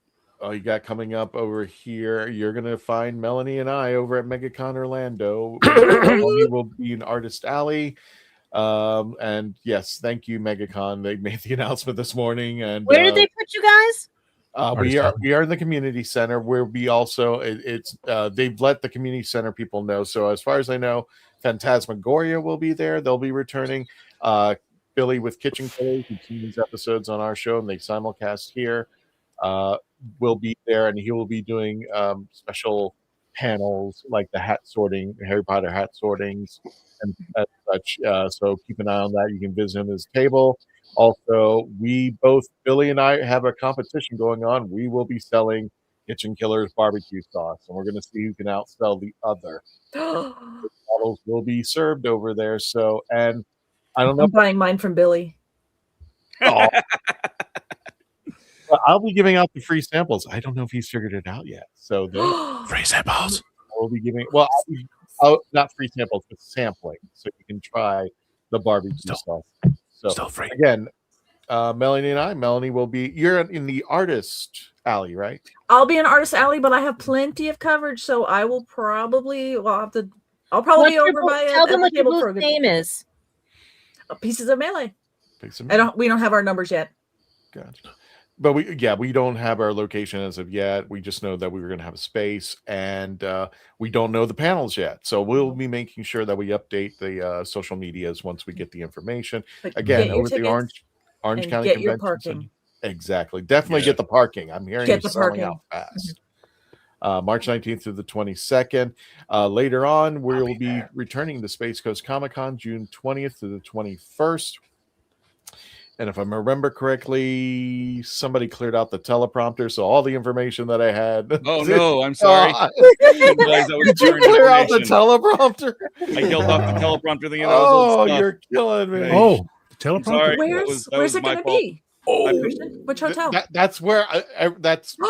Oh, you got coming up over here. You're going to find Melanie and I over at MegaCon Orlando. We will be in Artist Alley. And yes, thank you, MegaCon. They made the announcement this morning. And where did they put you guys? We are in the community center where we also they've let the community center people know. So as far as I know, Phantasmagoria will be there. They'll be returning. Billy with Kitchen Killers, who've seen these episodes on our show and they simulcast here, will be there, and he will be doing special panels like the hat sorting, Harry Potter hat sortings, and such. So keep an eye on that. You can visit his table. Also, Billy and I have a competition going on. We will be selling Kitchen Killers barbecue sauce, and we're going to see who can outsell the other. Bottles will be served over there. So, and I don't know. I'm buying mine from Billy. Oh. I'll be giving out the free samples. I don't know if he's figured it out yet. So free samples. We'll be giving not free samples, but sampling, so you can try the barbecue sauce. So still free. Again, Melanie and I. Melanie will be. You're in the Artist Alley, right? I'll be in Artist Alley, but I have plenty of coverage, so I will probably. I'll probably be over by. Tell them what your booth name is. Pieces of Melee. We don't have our numbers yet. Gotcha. But we don't have our location as of yet. We just know that we were going to have a space, and we don't know the panels yet. So we'll be making sure that we update the social medias once we get the information. Again, over the Orange County get your Convention parking. Center. Exactly. Definitely get the parking. I'm hearing it's selling out fast. March 19th through the 22nd. Later on, we will be returning to Space Coast Comic-Con June 20th to the 21st. And if I remember correctly, somebody cleared out the teleprompter, so all the information that I had. Oh no, I'm sorry. Did you clear out the teleprompter? I killed off the teleprompter thing. Oh, you're killing me. Oh, the teleprompter. Sorry, where's it going to be? Oh, which hotel? That's where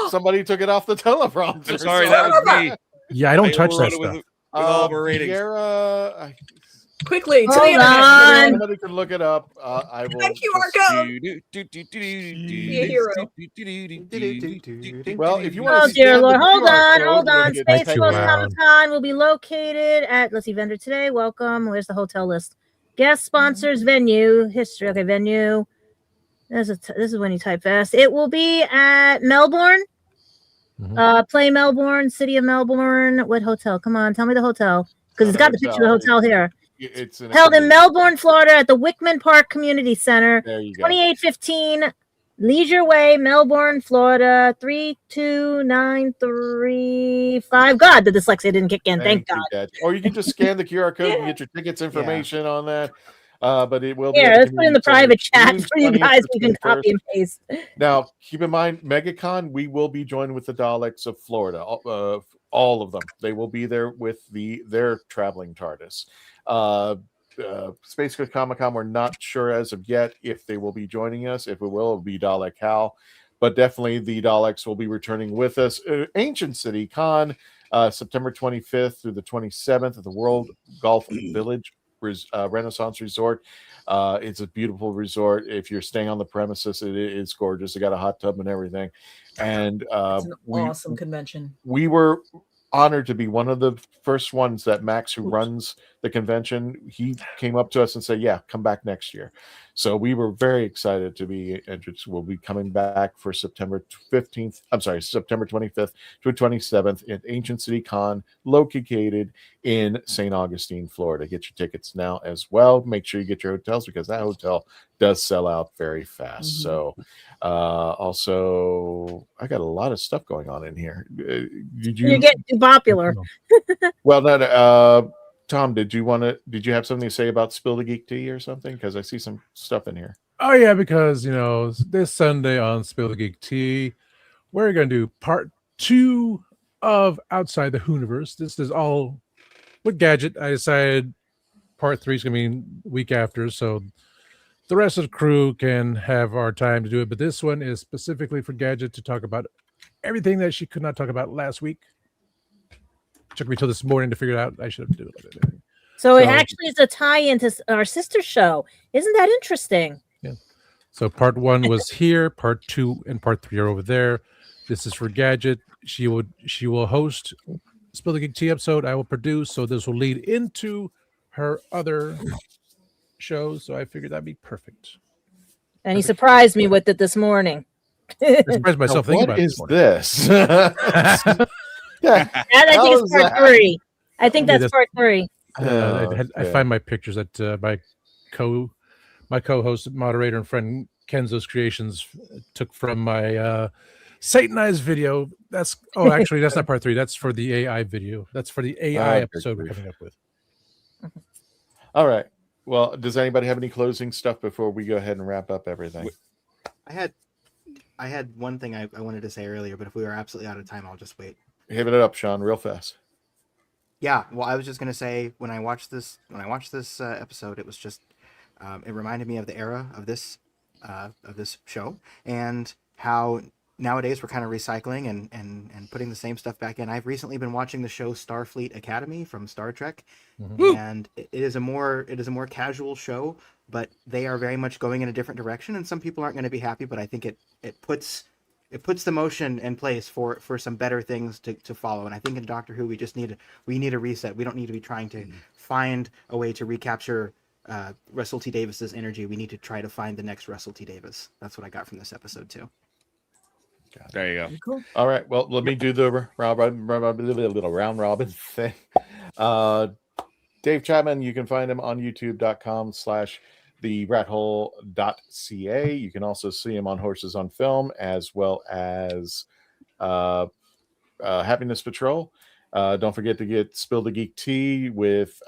somebody took it off the teleprompter. I'm sorry, that was me. Yeah, I don't touch that stuff. With all of our ratings. Quickly, hold on. Somebody can look it up. I will. Thank you, Marco. Be a hero. Well, if you want Oh to. dear Lord, hold on. Space too Coast loud. Comic-Con will be located at. Let's see, vendor today. Welcome. Where's the hotel list? Guest sponsors, venue, history. Okay, venue. This is when you type fast. It will be at Melbourne. Play Melbourne, City of Melbourne. What hotel? Come on, tell me the hotel because it's got the picture of the hotel here. It's held in Melbourne, Florida, at the Wickman Park Community Center. There you go. 2815 Leisure Way, Melbourne, Florida 32935. God, the dyslexia didn't kick in. Thank God. Or you can just scan the QR code and get your tickets information on that. but it will be. Here, at let's put in the private chat June for you 20th guys. to You can 21st. copy and paste. Now, keep in mind, MegaCon, we will be joined with the Daleks of Florida. All of them. They will be there with their traveling TARDIS. Space Coast Comic-Con, we're not sure as of yet if they will be joining us. If it will be Dalek Hal. But definitely the Daleks will be returning with us. Ancient City Con, September 25th through the 27th at the World Golf Village Renaissance Resort. It's a beautiful resort. If you're staying on the premises, it's gorgeous. They got a hot tub and everything. And It's an awesome convention. We were honored to be one of the first ones that Max, who runs the convention, he came up to us and said, yeah, come back next year. So we were very excited to be entered. We'll be coming back for September 25th to 27th at Ancient City Con, located in St. Augustine, Florida. Get your tickets now as well. Make sure you get your hotels, because that hotel does sell out very fast. So also, I got a lot of stuff going on in here. You're getting too popular. Well, no, Tom, did you have something to say about Spill the Geek Tea or something? Because I see some stuff in here. Oh yeah, because this Sunday on Spill the Geek Tea, we're going to do part 2 of Outside the WHOniverse. This is all with Gadget. I decided part 3 is going to be the week after, so the rest of the crew can have our time to do it. But this one is specifically for Gadget to talk about everything that she could not talk about last week. Took me till this morning to figure it out. I should have done it. So it actually is a tie-in to our sister show. Isn't that interesting? Yeah. So part 1 was here, part 2 and part 3 are over there. This is for Gadget. She will host Spill the Geek Tea episode. I will produce, so this will lead into her other shows. So I figured that'd be perfect. And he surprised me with it this morning. I surprised myself thinking about it this morning. I think it's part 3. I think that's part 3. I find my pictures that my co-host, moderator, and friend Kenzo's Creations took from my Satanized video. Actually, that's not part 3. That's for the AI video. That's for the AI episode we're coming up with. All right. Well, does anybody have any closing stuff before we go ahead and wrap up everything? I had one thing I wanted to say earlier, but if we are absolutely out of time, I'll just wait. Hit it up, Sean, real fast. Yeah, well, I was just gonna say when I watched this episode, it was just it reminded me of the era of this show, and how nowadays we're kind of recycling and putting the same stuff back in. I've recently been watching the show Starfleet Academy from Star Trek, and it is a more casual show, but they are very much going in a different direction, and some people aren't going to be happy, but I think it puts the motion in place for some better things to follow. And I think in Doctor Who, we need a reset. We don't need to be trying to find a way to recapture Russell T Davis's energy. We need to try to find the next Russell T Davis. That's what I got from this episode too. There you go. Cool. All right. Well, let me do the little round robin thing. Dave Chapman, you can find him on youtube.com/theratHole.ca. You can also see him on Horses on Film, as well as Happiness Patrol. Don't forget to get Spill the Geek Tea with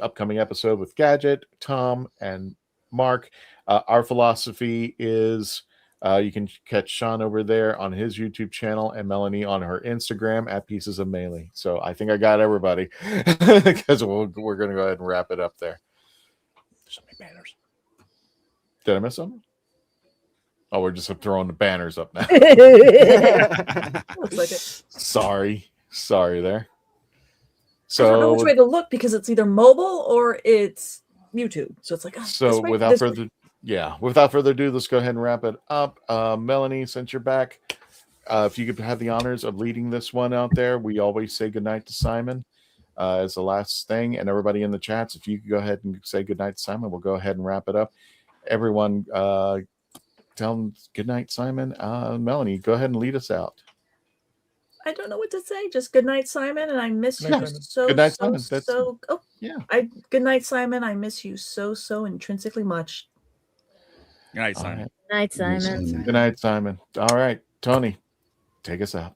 upcoming episode with Gadget, Tom, and Mark. Our philosophy is you can catch Sean over there on his YouTube channel and Melanie on her Instagram at Pieces of Melee. So I think I got everybody, because we're going to go ahead and wrap it up there. So many banners. Did I miss something? Oh, we're just throwing the banners up now. Looks like it. Sorry there. I don't know So which way to look, because it's either mobile or it's YouTube. So it's like, so without further ado, let's go ahead and wrap it up. Melanie, since you're back, if you could have the honors of leading this one out there, we always say goodnight to Simon as the last thing. And everybody in the chats, if you could go ahead and say goodnight to Simon, we'll go ahead and wrap it up. Everyone, tell him goodnight, Simon. Melanie, go ahead and lead us out. I don't know what to say. Just good night, Simon, and I miss you so. Good night, so, Simon. so. Oh yeah. Good night, Simon. I miss you so intrinsically much. Good night, Simon. Night, Simon. Good night, Simon. All right, Tony, take us out.